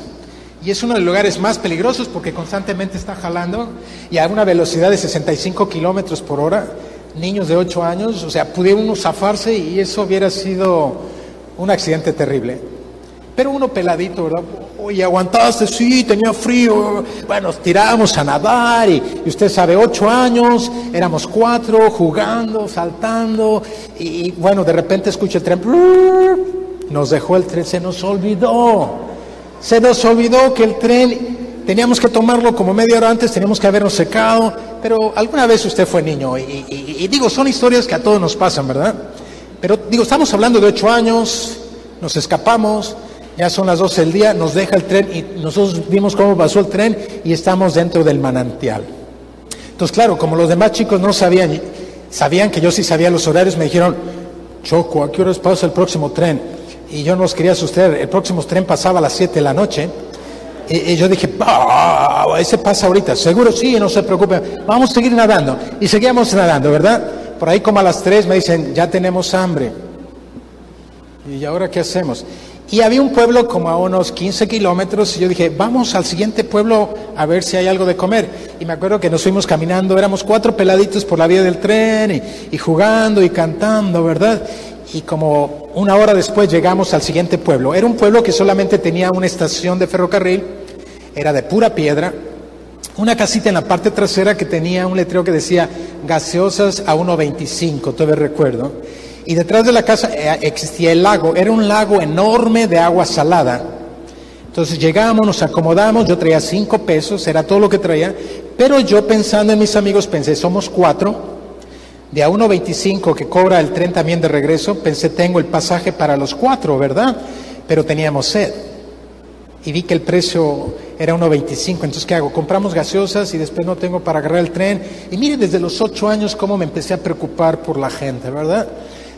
S1: y es uno de los lugares más peligrosos porque constantemente está jalando y a una velocidad de 65 kilómetros por hora. Niños de 8 años, o sea, pudiera uno zafarse y eso hubiera sido un accidente terrible. Pero uno peladito, ¿verdad? Oye, ¿aguantaste? Sí, tenía frío. Bueno, nos tirábamos a nadar y usted sabe, 8 años, éramos 4 jugando, saltando y bueno, de repente escucha el tren. Nos dejó el tren, se nos olvidó que el tren teníamos que tomarlo como media hora antes, teníamos que habernos secado. Pero alguna vez usted fue niño y digo, son historias que a todos nos pasan, ¿verdad? Pero digo, estamos hablando de 8 años, nos escapamos. Ya son las 12 del día, nos deja el tren y nosotros vimos cómo pasó el tren y estamos dentro del manantial. Entonces, claro, como los demás chicos no sabían que yo sí sabía los horarios, me dijeron: Choco, ¿a qué horas pasa el próximo tren? Y yo no los quería asustar, el próximo tren pasaba a las 7 de la noche. Y yo dije: ese pasa ahorita, seguro. Sí, no se preocupen, vamos a seguir nadando. Y seguíamos nadando, ¿verdad? Por ahí como a las 3 me dicen: ya tenemos hambre. ¿Y ahora qué hacemos? Y había un pueblo como a unos 15 kilómetros y yo dije: vamos al siguiente pueblo a ver si hay algo de comer. Y me acuerdo que nos fuimos caminando, éramos 4 peladitos por la vía del tren y jugando y cantando, ¿verdad? Y como 1 hora después llegamos al siguiente pueblo. Era un pueblo que solamente tenía una estación de ferrocarril, era de pura piedra, una casita en la parte trasera que tenía un letrero que decía gaseosas a 1.25, todavía recuerdo. Y detrás de la casa existía el lago, era un lago enorme de agua salada. Entonces llegamos, nos acomodamos, yo traía 5 pesos, era todo lo que traía, pero yo pensando en mis amigos pensé: somos 4, de a 1.25 que cobra el tren también de regreso, pensé: tengo el pasaje para los 4, ¿verdad? Pero teníamos sed. Y vi que el precio era 1.25, entonces ¿qué hago? Compramos gaseosas y después no tengo para agarrar el tren. Y mire, desde los 8 años cómo me empecé a preocupar por la gente, ¿verdad?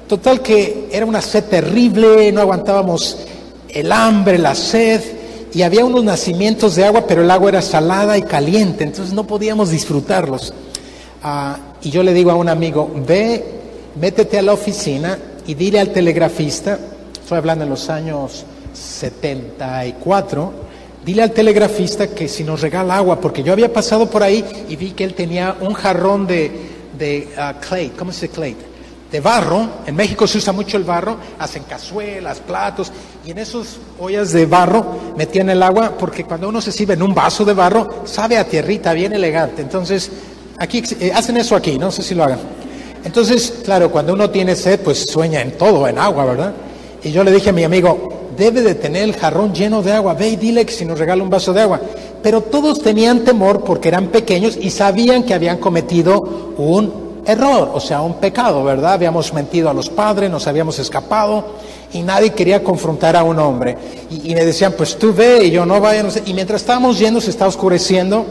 S1: Total que era una sed terrible, no aguantábamos el hambre, la sed, y había unos nacimientos de agua, pero el agua era salada y caliente, entonces no podíamos disfrutarlos. Y yo le digo a un amigo: métete a la oficina y dile al telegrafista, estoy hablando en los años 74, dile al telegrafista que si nos regala agua, porque yo había pasado por ahí y vi que él tenía un jarrón de clay, ¿cómo se dice clay? De barro. En México se usa mucho el barro, hacen cazuelas, platos, y en esas ollas de barro metían el agua, porque cuando uno se sirve en un vaso de barro, sabe a tierrita, bien elegante. Entonces, aquí hacen eso aquí, no sé si lo hagan. Entonces, claro, cuando uno tiene sed, pues sueña en todo, en agua, ¿verdad? Y yo le dije a mi amigo: debe de tener el jarrón lleno de agua, ve y dile que si nos regala un vaso de agua. pero todos tenían temor porque eran pequeños y sabían que habían cometido un error, o sea, un pecado, ¿verdad? Habíamos mentido a los padres, nos habíamos escapado y nadie quería confrontar a un hombre. Y me decían, pues tú ve y yo no vaya, no sé. Y mientras estábamos yendo se está oscureciendo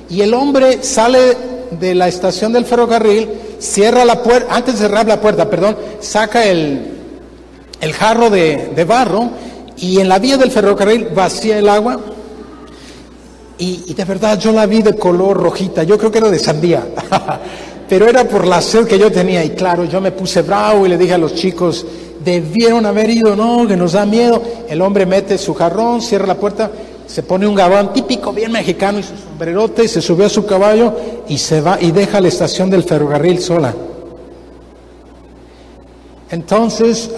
S1: y el hombre sale de la estación del ferrocarril, cierra la puerta, antes de cerrar la puerta, saca el jarro de barro y en la vía del ferrocarril vacía el agua y de verdad yo la vi de color rojita, yo creo que era de sandía. Pero era por la sed que yo tenía y claro, yo me puse bravo y le dije a los chicos, debieron haber ido, no, que nos da miedo. El hombre mete su jarrón, cierra la puerta, se pone un gabán típico bien mexicano y su sombrerote y se subió a su caballo y se va y deja la estación del ferrocarril sola. Entonces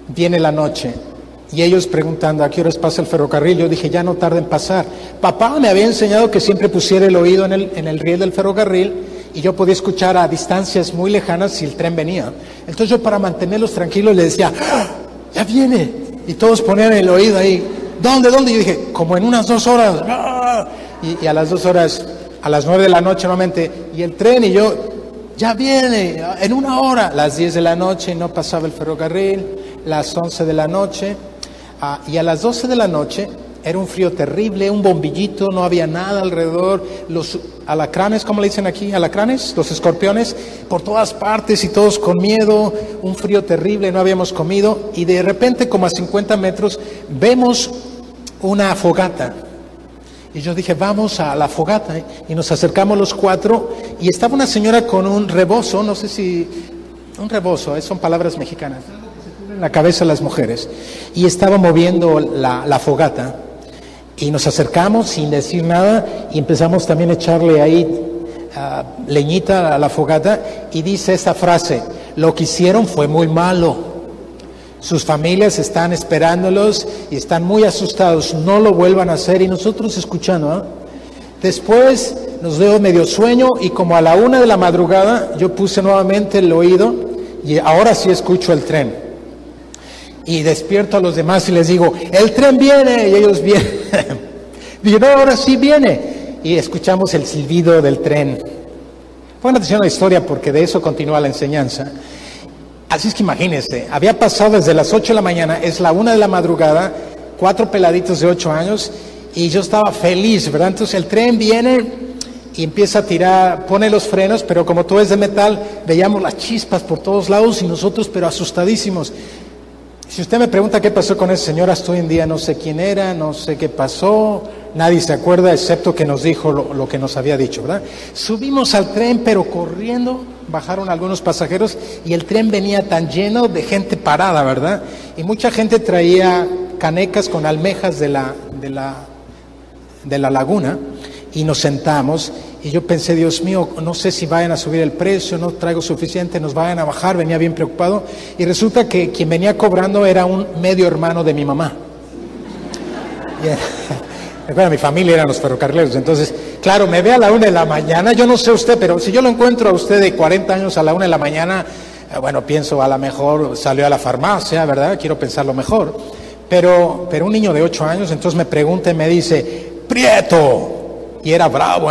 S1: viene la noche y ellos preguntando, ¿a qué horas pasa el ferrocarril? Yo dije, ya no tarda en pasar. Papá me había enseñado que siempre pusiera el oído en el riel del ferrocarril y yo podía escuchar a distancias muy lejanas si el tren venía. Entonces yo para mantenerlos tranquilos les decía, ¡ah, ya viene! Y todos ponían el oído ahí. ¿Dónde? Y yo dije, como en unas 2 horas. ¡Ah! Y a las 2 horas, a las 9 de la noche nuevamente, y el tren y yo, ya viene, en 1 hora. Las 10 de la noche no pasaba el ferrocarril, las 11 de la noche, y a las 12 de la noche era un frío terrible, un bombillito, no había nada alrededor, los alacranes, ¿cómo le dicen aquí? ¿Alacranes? Los escorpiones, por todas partes y todos con miedo, un frío terrible, no habíamos comido, y de repente como a 50 metros vemos una fogata. Y yo dije, vamos a la fogata, y nos acercamos los 4, y estaba una señora con un rebozo, no sé si, un rebozo, son palabras mexicanas, en la cabeza de las mujeres, y estaba moviendo la fogata. Y nos acercamos sin decir nada y empezamos también a echarle ahí leñita a la fogata y dice esta frase, lo que hicieron fue muy malo, sus familias están esperándolos y están muy asustados, no lo vuelvan a hacer. Y nosotros escuchando, ¿eh? Después nos dio medio sueño y como a la 1 de la madrugada yo puse nuevamente el oído y ahora sí escucho el tren. Y despierto a los demás y les digo, el tren viene, y ellos vienen. Digo, no, ahora sí viene. Y escuchamos el silbido del tren. Pongan atención a la historia porque de eso continúa la enseñanza. Así es que imagínense, había pasado desde las 8 de la mañana, es la 1 de la madrugada, 4 peladitos de 8 años, y yo estaba feliz, ¿verdad? Entonces el tren viene y empieza a tirar, pone los frenos, pero como todo es de metal, veíamos las chispas por todos lados y nosotros, pero asustadísimos. Si usted me pregunta qué pasó con esa señora, hasta hoy en día no sé quién era, no sé qué pasó, nadie se acuerda excepto que nos dijo lo que nos había dicho, ¿verdad? Subimos al tren, pero corriendo, bajaron algunos pasajeros y el tren venía tan lleno de gente parada, ¿verdad? Y mucha gente traía canecas con almejas de la laguna y nos sentamos. Y yo pensé, Dios mío, no sé si vayan a subir el precio, no traigo suficiente, nos vayan a bajar, venía bien preocupado. Y resulta que quien venía cobrando era un medio hermano de mi mamá. Bueno, mi familia eran los ferrocarrileros, entonces, claro, me ve a la 1 de la mañana, yo no sé usted, pero si yo lo encuentro a usted de 40 años a la 1 de la mañana, bueno, pienso a lo mejor salió a la farmacia, ¿verdad? Quiero pensarlo mejor. Pero un niño de 8 años, entonces me pregunta y me dice, Prieto, y era bravo,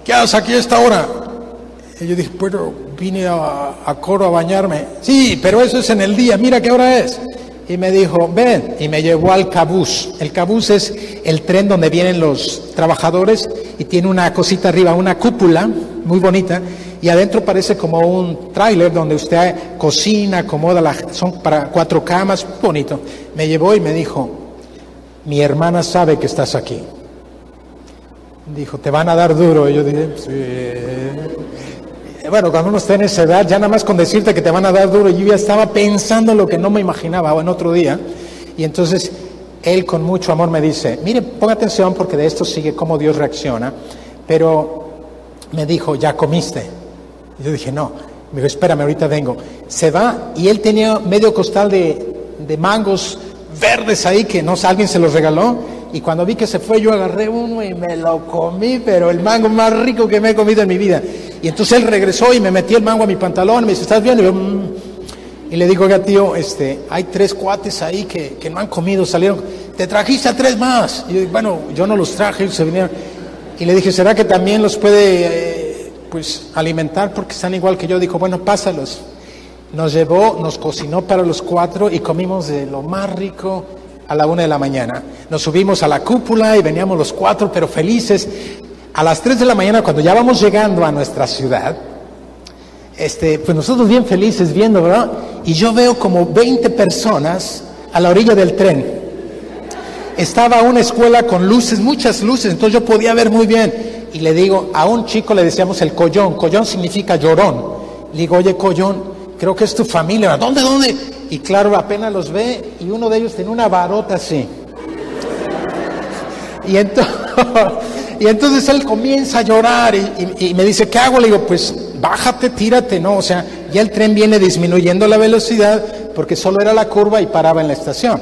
S1: ¿qué haces aquí a esta hora? Y yo dije, bueno, vine a Coro a bañarme. Sí, pero eso es en el día, mira qué hora es. Y me dijo, ven, y me llevó al cabús. El cabús es el tren donde vienen los trabajadores y tiene una cosita arriba, una cúpula muy bonita, y adentro parece como un tráiler donde usted cocina, acomoda, son para 4 camas, muy bonito. Me llevó y me dijo, mi hermana sabe que estás aquí. Dijo, te van a dar duro. Y yo dije, sí. Bueno, cuando uno está en esa edad, ya nada más con decirte que te van a dar duro, yo ya estaba pensando lo que no me imaginaba en otro día. Y entonces él con mucho amor me dice, mire, ponga atención porque de esto sigue cómo Dios reacciona. Pero me dijo, ¿ya comiste? Y yo dije, no. Me dijo, espérame, ahorita vengo. Se va y él tenía medio costal de mangos verdes ahí que no sé, alguien se los regaló. Y cuando vi que se fue, yo agarré uno y me lo comí, pero el mango más rico que me he comido en mi vida. Y entonces él regresó y me metí el mango a mi pantalón y me dice, ¿estás bien? Y yo, Y le digo, oiga tío, hay 3 cuates ahí que no han comido, salieron, te trajiste a 3 más. Y yo, bueno, yo no los traje, ellos se vinieron. Y le dije, ¿será que también los puede alimentar porque están igual que yo? Dijo, bueno, pásalos. Nos llevó, nos cocinó para los 4 y comimos de lo más rico a la 1 de la mañana. Nos subimos a la cúpula y veníamos los 4, pero felices. A las 3 de la mañana, cuando ya vamos llegando a nuestra ciudad, pues nosotros bien felices viendo, ¿verdad? Y yo veo como 20 personas a la orilla del tren. Estaba una escuela con luces, muchas luces, entonces yo podía ver muy bien. Y le digo, a un chico le decíamos el collón. Collón significa llorón. Le digo, oye, collón, creo que es tu familia. ¿Dónde? Y claro, apenas los ve y uno de ellos tiene una varota así. Y entonces él comienza a llorar y me dice, ¿qué hago? Le digo, pues bájate, tírate, ¿no? O sea, ya el tren viene disminuyendo la velocidad porque solo era la curva y paraba en la estación.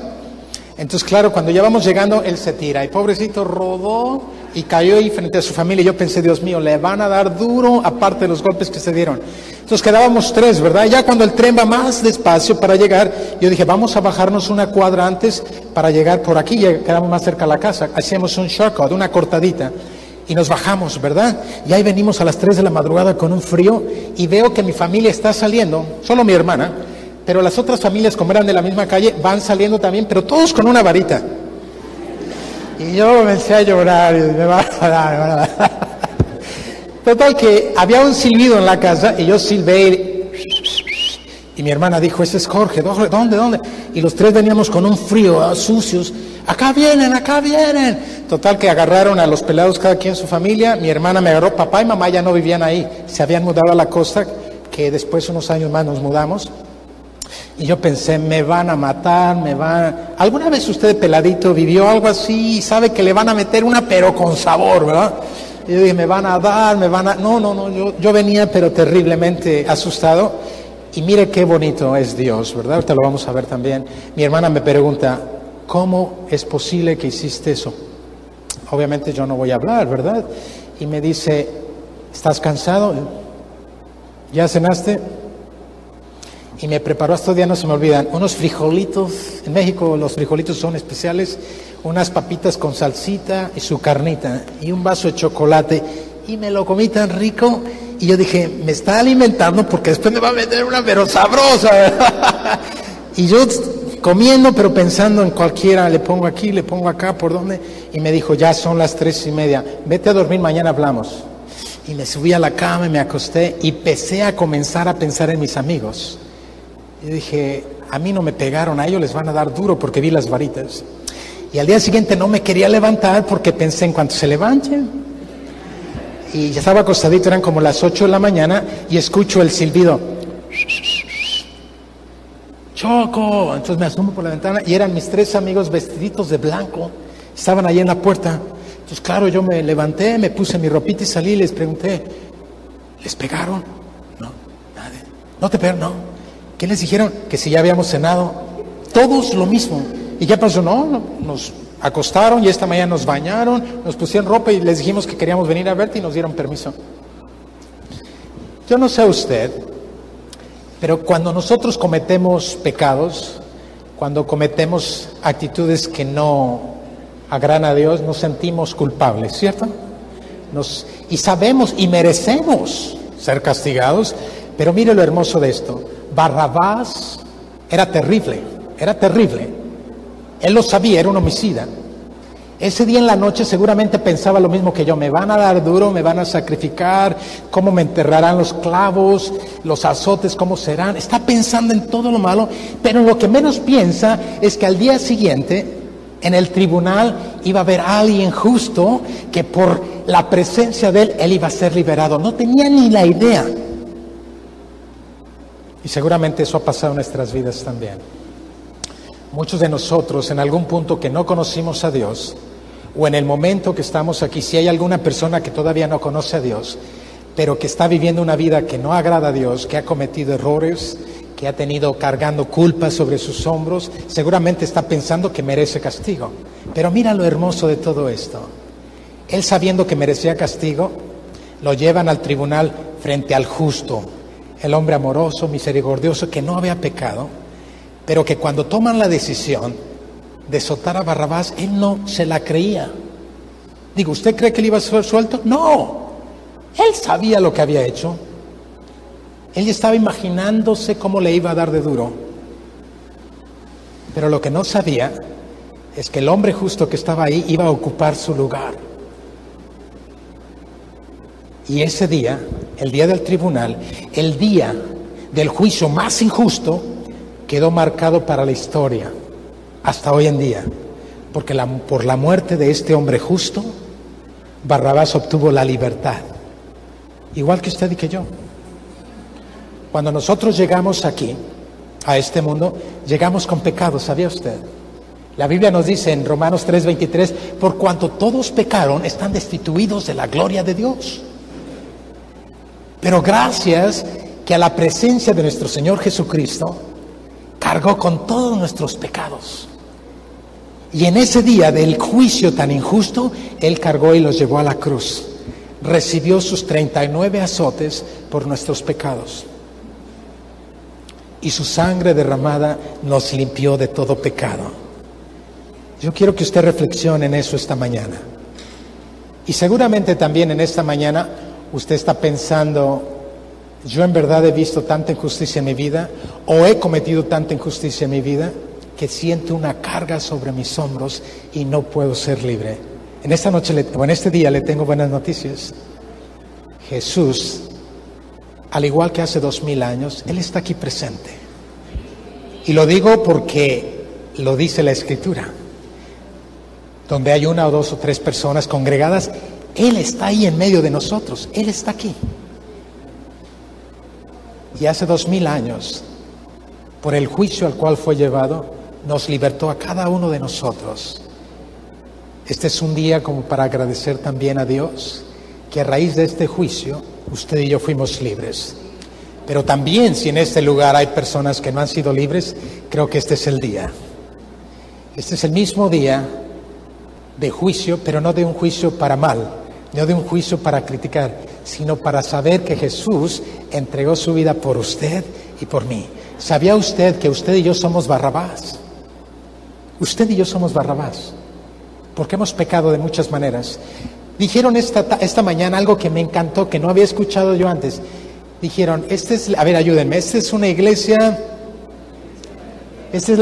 S1: Entonces, claro, cuando ya vamos llegando, él se tira y pobrecito rodó y cayó ahí frente a su familia. Y yo pensé, Dios mío, le van a dar duro aparte de los golpes que se dieron. Entonces quedábamos 3, ¿verdad? Ya cuando el tren va más despacio para llegar, yo dije, vamos a bajarnos una cuadra antes para llegar por aquí, ya quedamos más cerca de la casa. Hacíamos un shortcut, una cortadita. Y nos bajamos, ¿verdad? Y ahí venimos a las 3 de la madrugada con un frío y veo que mi familia está saliendo, solo mi hermana, pero las otras familias, como eran de la misma calle, van saliendo también, pero todos con una varita. Y yo comencé a llorar y me va a dar. Total que había un silbido en la casa y yo silbé y mi hermana dijo, ese es Jorge. ¿Dónde? Y los 3 veníamos con un frío, sucios. Acá vienen. Total que agarraron a los pelados cada quien su familia. Mi hermana me agarró, papá y mamá ya no vivían ahí, se habían mudado a la costa, que después unos años más nos mudamos. Y yo pensé, me van a matar, ¿Alguna vez usted peladito vivió algo así y sabe que le van a meter una pero con sabor, verdad? Y yo dije, me van a dar. No, yo venía pero terriblemente asustado. Y mire qué bonito es Dios, ¿verdad? Ahorita lo vamos a ver también. Mi hermana me pregunta, ¿cómo es posible que hiciste eso? Obviamente yo no voy a hablar, ¿verdad? Y me dice, ¿estás cansado? ¿Ya cenaste? Y me preparó, estos días no se me olvidan, unos frijolitos. En México los frijolitos son especiales, unas papitas con salsita y su carnita y un vaso de chocolate. Y me lo comí tan rico y yo dije, me está alimentando porque después me va a meter una pero sabrosa, ¿verdad? Y yo comiendo pero pensando en cualquiera, le pongo aquí, le pongo acá, ¿por dónde? Y me dijo, ya son las 3:30, vete a dormir, mañana hablamos. Y me subí a la cama y me acosté y empecé a comenzar a pensar en mis amigos. Y dije, a mí no me pegaron, a ellos les van a dar duro porque vi las varitas. Y al día siguiente no me quería levantar porque pensé en cuanto se levanten. Y ya estaba acostadito, eran como las 8 de la mañana y escucho el silbido. ¡Choco! Entonces me asomo por la ventana y eran mis 3 amigos vestiditos de blanco. Estaban ahí en la puerta. Entonces, claro, yo me levanté, me puse mi ropita y salí y les pregunté, ¿les pegaron? No, nadie. ¿No te pegaron? No. ¿Qué les dijeron? Que si ya habíamos cenado. Todos lo mismo. ¿Y qué pasó? No, nos acostaron y esta mañana nos bañaron, nos pusieron ropa y les dijimos que queríamos venir a verte y nos dieron permiso. Yo no sé usted, pero cuando nosotros cometemos pecados, cuando cometemos actitudes que no agradan a Dios, nos sentimos culpables, ¿cierto? Y sabemos y merecemos ser castigados, pero mire lo hermoso de esto. Barrabás era terrible. Él lo sabía, era un homicida. Ese día en la noche seguramente pensaba lo mismo que yo, me van a dar duro, me van a sacrificar, cómo me enterrarán los clavos, los azotes, cómo serán. Está pensando en todo lo malo, pero lo que menos piensa es que al día siguiente, en el tribunal, iba a haber alguien justo que por la presencia de él iba a ser liberado. No tenía ni la idea. Y seguramente eso ha pasado en nuestras vidas también. Muchos de nosotros en algún punto que no conocimos a Dios, o en el momento que estamos aquí, si hay alguna persona que todavía no conoce a Dios, pero que está viviendo una vida que no agrada a Dios, que ha cometido errores, que ha tenido cargando culpas sobre sus hombros, seguramente está pensando que merece castigo. Pero mira lo hermoso de todo esto. Él, sabiendo que merecía castigo, lo llevan al tribunal frente al justo, el hombre amoroso, misericordioso, que no había pecado, pero que cuando toman la decisión de soltar a Barrabás, él no se la creía. Digo, ¿usted cree que él iba a ser suelto? No, él sabía lo que había hecho. Él estaba imaginándose cómo le iba a dar de duro. Pero lo que no sabía es que el hombre justo que estaba ahí iba a ocupar su lugar. Y ese día, el día del tribunal, el día del juicio más injusto, quedó marcado para la historia, hasta hoy en día. Porque por la muerte de este hombre justo, Barrabás obtuvo la libertad. Igual que usted y que yo. Cuando nosotros llegamos aquí, a este mundo, llegamos con pecado, ¿sabía usted? La Biblia nos dice en Romanos 3:23, por cuanto todos pecaron, están destituidos de la gloria de Dios. Pero gracias que a la presencia de nuestro Señor Jesucristo, cargó con todos nuestros pecados. Y en ese día del juicio tan injusto, Él cargó y los llevó a la cruz. Recibió sus 39 azotes por nuestros pecados. Y su sangre derramada nos limpió de todo pecado. Yo quiero que usted reflexione en eso esta mañana. Y seguramente también en esta mañana usted está pensando, yo en verdad he visto tanta injusticia en mi vida, o he cometido tanta injusticia en mi vida, que siento una carga sobre mis hombros y no puedo ser libre. En esta noche, o en este día, le tengo buenas noticias. Jesús, al igual que hace 2000 años, Él está aquí presente. Y lo digo porque lo dice la Escritura. Donde hay una o dos o tres personas congregadas, Él está ahí en medio de nosotros. Él está aquí. Y hace 2000 años, por el juicio al cual fue llevado, nos libertó a cada uno de nosotros. Este es un día como para agradecer también a Dios que a raíz de este juicio usted y yo fuimos libres. Pero también si en este lugar hay personas que no han sido libres, creo que este es el día. Este es el mismo día de juicio, pero no de un juicio para mal, no de un juicio para criticar, sino para saber que Jesús entregó su vida por usted y por mí. ¿Sabía usted que usted y yo somos Barrabás? Usted y yo somos Barrabás, porque hemos pecado de muchas maneras. Dijeron esta mañana algo que me encantó, que no había escuchado yo antes. Dijeron, a ver, ayúdenme, esta es la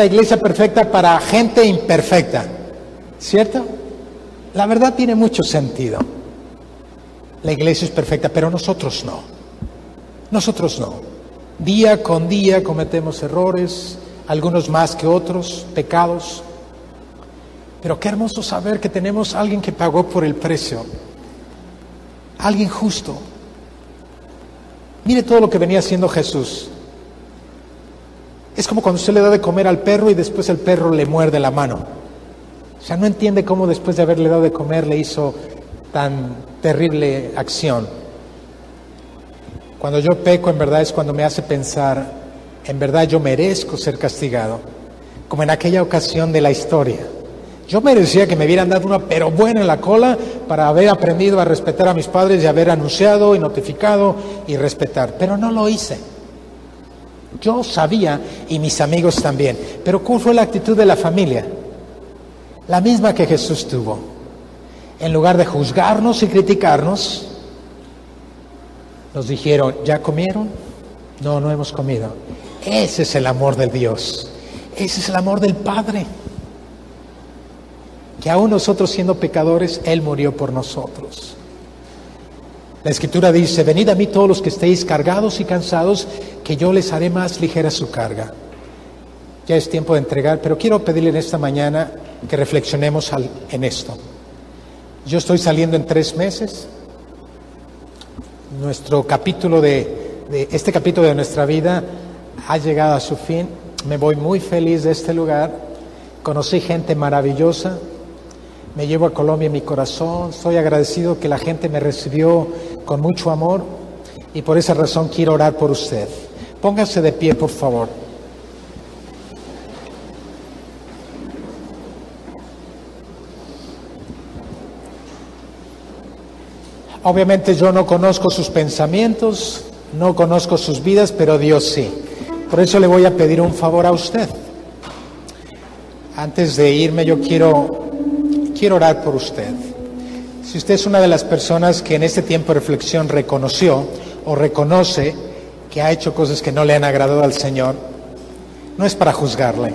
S1: iglesia perfecta para gente imperfecta, ¿cierto? La verdad tiene mucho sentido. La iglesia es perfecta, pero nosotros no. Nosotros no. Día con día cometemos errores, algunos más que otros, pecados. Pero qué hermoso saber que tenemos a alguien que pagó por el precio. Alguien justo. Mire todo lo que venía haciendo Jesús. Es como cuando usted le da de comer al perro y después el perro le muerde la mano. O sea, no entiende cómo después de haberle dado de comer le hizo tan terrible acción. Cuando yo peco, en verdad es cuando me hace pensar, en verdad yo merezco ser castigado, como en aquella ocasión de la historia. Yo merecía que me hubieran dado una pero buena en la cola para haber aprendido a respetar a mis padres y haber anunciado y notificado y respetar, pero no lo hice. Yo sabía y mis amigos también, pero ¿cuál fue la actitud de la familia? La misma que Jesús tuvo. En lugar de juzgarnos y criticarnos, nos dijeron, ¿ya comieron? No, no hemos comido. Ese es el amor de Dios. Ese es el amor del Padre. Que aún nosotros siendo pecadores, Él murió por nosotros. La Escritura dice, venid a mí todos los que estéis cargados y cansados, que yo les haré más ligera su carga. Ya es tiempo de entregar, pero quiero pedirle en esta mañana que reflexionemos en esto. Yo estoy saliendo en 3 meses. Nuestro capítulo este capítulo de nuestra vida ha llegado a su fin. Me voy muy feliz de este lugar. Conocí gente maravillosa. Me llevo a Colombia en mi corazón. Estoy agradecido que la gente me recibió con mucho amor y por esa razón quiero orar por usted. Póngase de pie, por favor. Obviamente yo no conozco sus pensamientos, No conozco sus vidas, pero Dios sí. Por eso le voy a pedir un favor a usted. Antes de irme, yo quiero orar por usted. Si usted es una de las personas que en este tiempo de reflexión reconoció o reconoce que ha hecho cosas que no le han agradado al Señor, no es para juzgarle.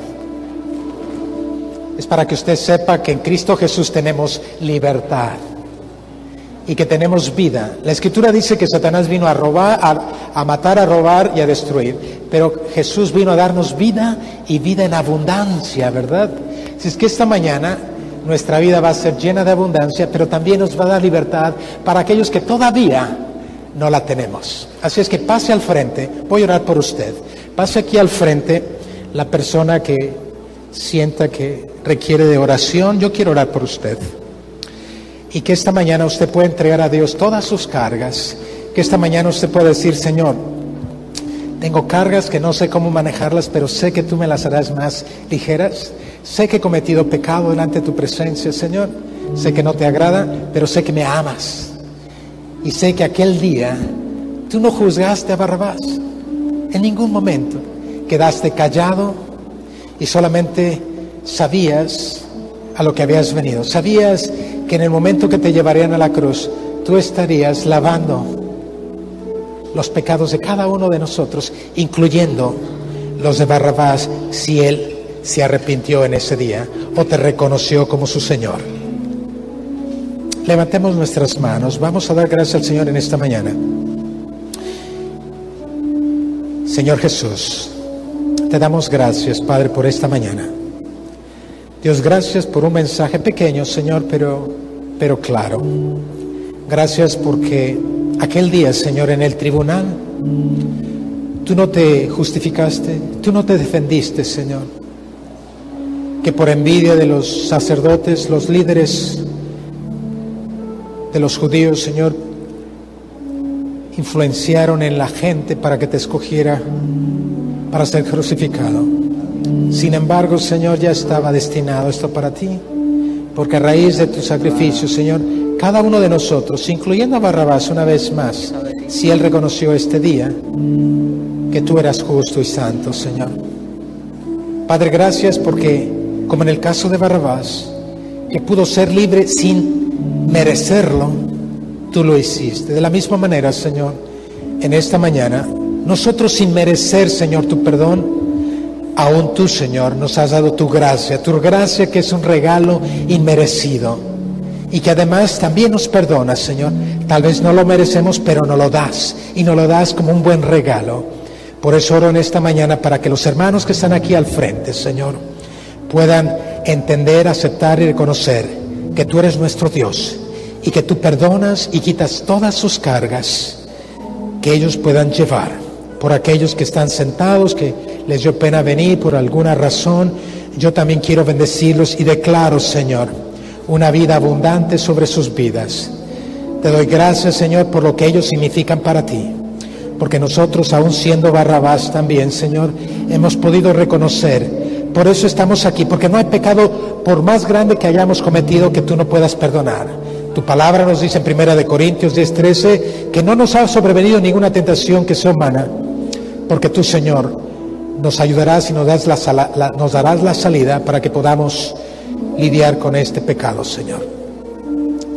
S1: Es para que usted sepa que en Cristo Jesús tenemos libertad y que tenemos vida. La Escritura dice que Satanás vino a robar, a matar, a robar y a destruir, pero Jesús vino a darnos vida y vida en abundancia, ¿verdad? Si es que esta mañana nuestra vida va a ser llena de abundancia, pero también nos va a dar libertad para aquellos que todavía no la tenemos. Así es que pase al frente, voy a orar por usted. Pase aquí al frente la persona que sienta que requiere de oración. Yo quiero orar por usted. Y que esta mañana usted pueda entregar a Dios todas sus cargas. Que esta mañana usted pueda decir: Señor, tengo cargas que no sé cómo manejarlas, pero sé que tú me las harás más ligeras. Sé que he cometido pecado delante de tu presencia, Señor. Sé que no te agrada, pero sé que me amas. Y sé que aquel día tú no juzgaste a Barrabás. En ningún momento quedaste callado y solamente sabías a lo que habías venido. Sabías que en el momento que te llevarían a la cruz, tú estarías lavando los pecados de cada uno de nosotros, incluyendo los de Barrabás, si él se arrepintió en ese día o te reconoció como su Señor. Levantemos nuestras manos, vamos a dar gracias al Señor en esta mañana. Señor Jesús, te damos gracias, Padre, por esta mañana. Dios, gracias por un mensaje pequeño, Señor, pero claro. Gracias porque aquel día, Señor, en el tribunal, tú no te justificaste, tú no te defendiste, Señor. Que por envidia de los sacerdotes, los líderes de los judíos, Señor, influenciaron en la gente para que te escogiera para ser crucificado. Sin embargo, Señor, ya estaba destinado esto para ti, porque a raíz de tu sacrificio, Señor, cada uno de nosotros, incluyendo a Barrabás una vez más, si él reconoció este día que tú eras justo y santo, Señor. Padre, gracias porque, como en el caso de Barrabás, que pudo ser libre sin merecerlo, tú lo hiciste. De la misma manera, Señor, en esta mañana, nosotros sin merecer, Señor, tu perdón, aún tú, Señor, nos has dado tu gracia que es un regalo inmerecido y que además también nos perdonas, Señor. Tal vez no lo merecemos, pero nos lo das y nos lo das como un buen regalo. Por eso oro en esta mañana para que los hermanos que están aquí al frente, Señor, puedan entender, aceptar y reconocer que tú eres nuestro Dios y que tú perdonas y quitas todas sus cargas, que ellos puedan llevar. Por aquellos que están sentados, que les dio pena venir por alguna razón, yo también quiero bendecirlos y declaro, Señor, una vida abundante sobre sus vidas. Te doy gracias, Señor, por lo que ellos significan para ti, porque nosotros, aún siendo Barrabás también, Señor, hemos podido reconocer. Por eso estamos aquí, porque no hay pecado, por más grande que hayamos cometido, que tú no puedas perdonar. Tu palabra nos dice en 1 Corintios 10:13 que no nos ha sobrevenido ninguna tentación que sea humana, porque tú, Señor, nos ayudarás y nos darás la salida para que podamos lidiar con este pecado, Señor,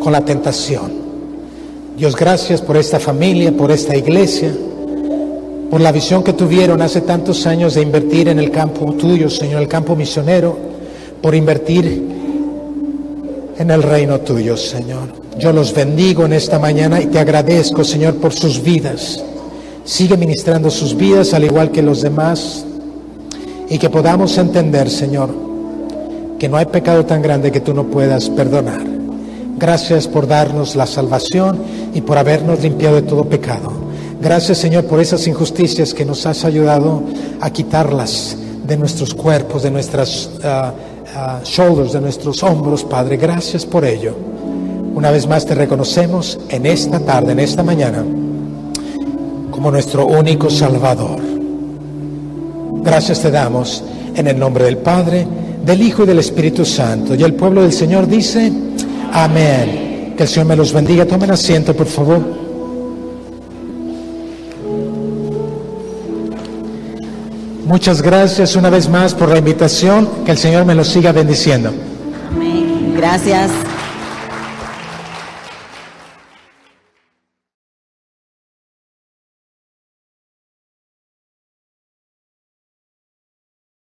S1: con la tentación. Dios, gracias por esta familia, por esta iglesia, por la visión que tuvieron hace tantos años de invertir en el campo tuyo, Señor, el campo misionero, por invertir en el reino tuyo, Señor. Yo los bendigo en esta mañana y te agradezco, Señor, por sus vidas. Sigue ministrando sus vidas al igual que los demás, y que podamos entender, Señor, que no hay pecado tan grande que tú no puedas perdonar. Gracias por darnos la salvación y por habernos limpiado de todo pecado. Gracias, Señor, por esas injusticias que nos has ayudado a quitarlas de nuestros cuerpos, de nuestras shoulders, de nuestros hombros, Padre. Gracias por ello. Una vez más te reconocemos en esta tarde, en esta mañana, como nuestro único Salvador. Gracias te damos en el nombre del Padre, del Hijo y del Espíritu Santo. Y el pueblo del Señor dice, amén. Que el Señor me los bendiga. Tomen asiento, por favor. Muchas gracias una vez más por la invitación. Que el Señor me lo siga bendiciendo.
S2: Amén. Gracias.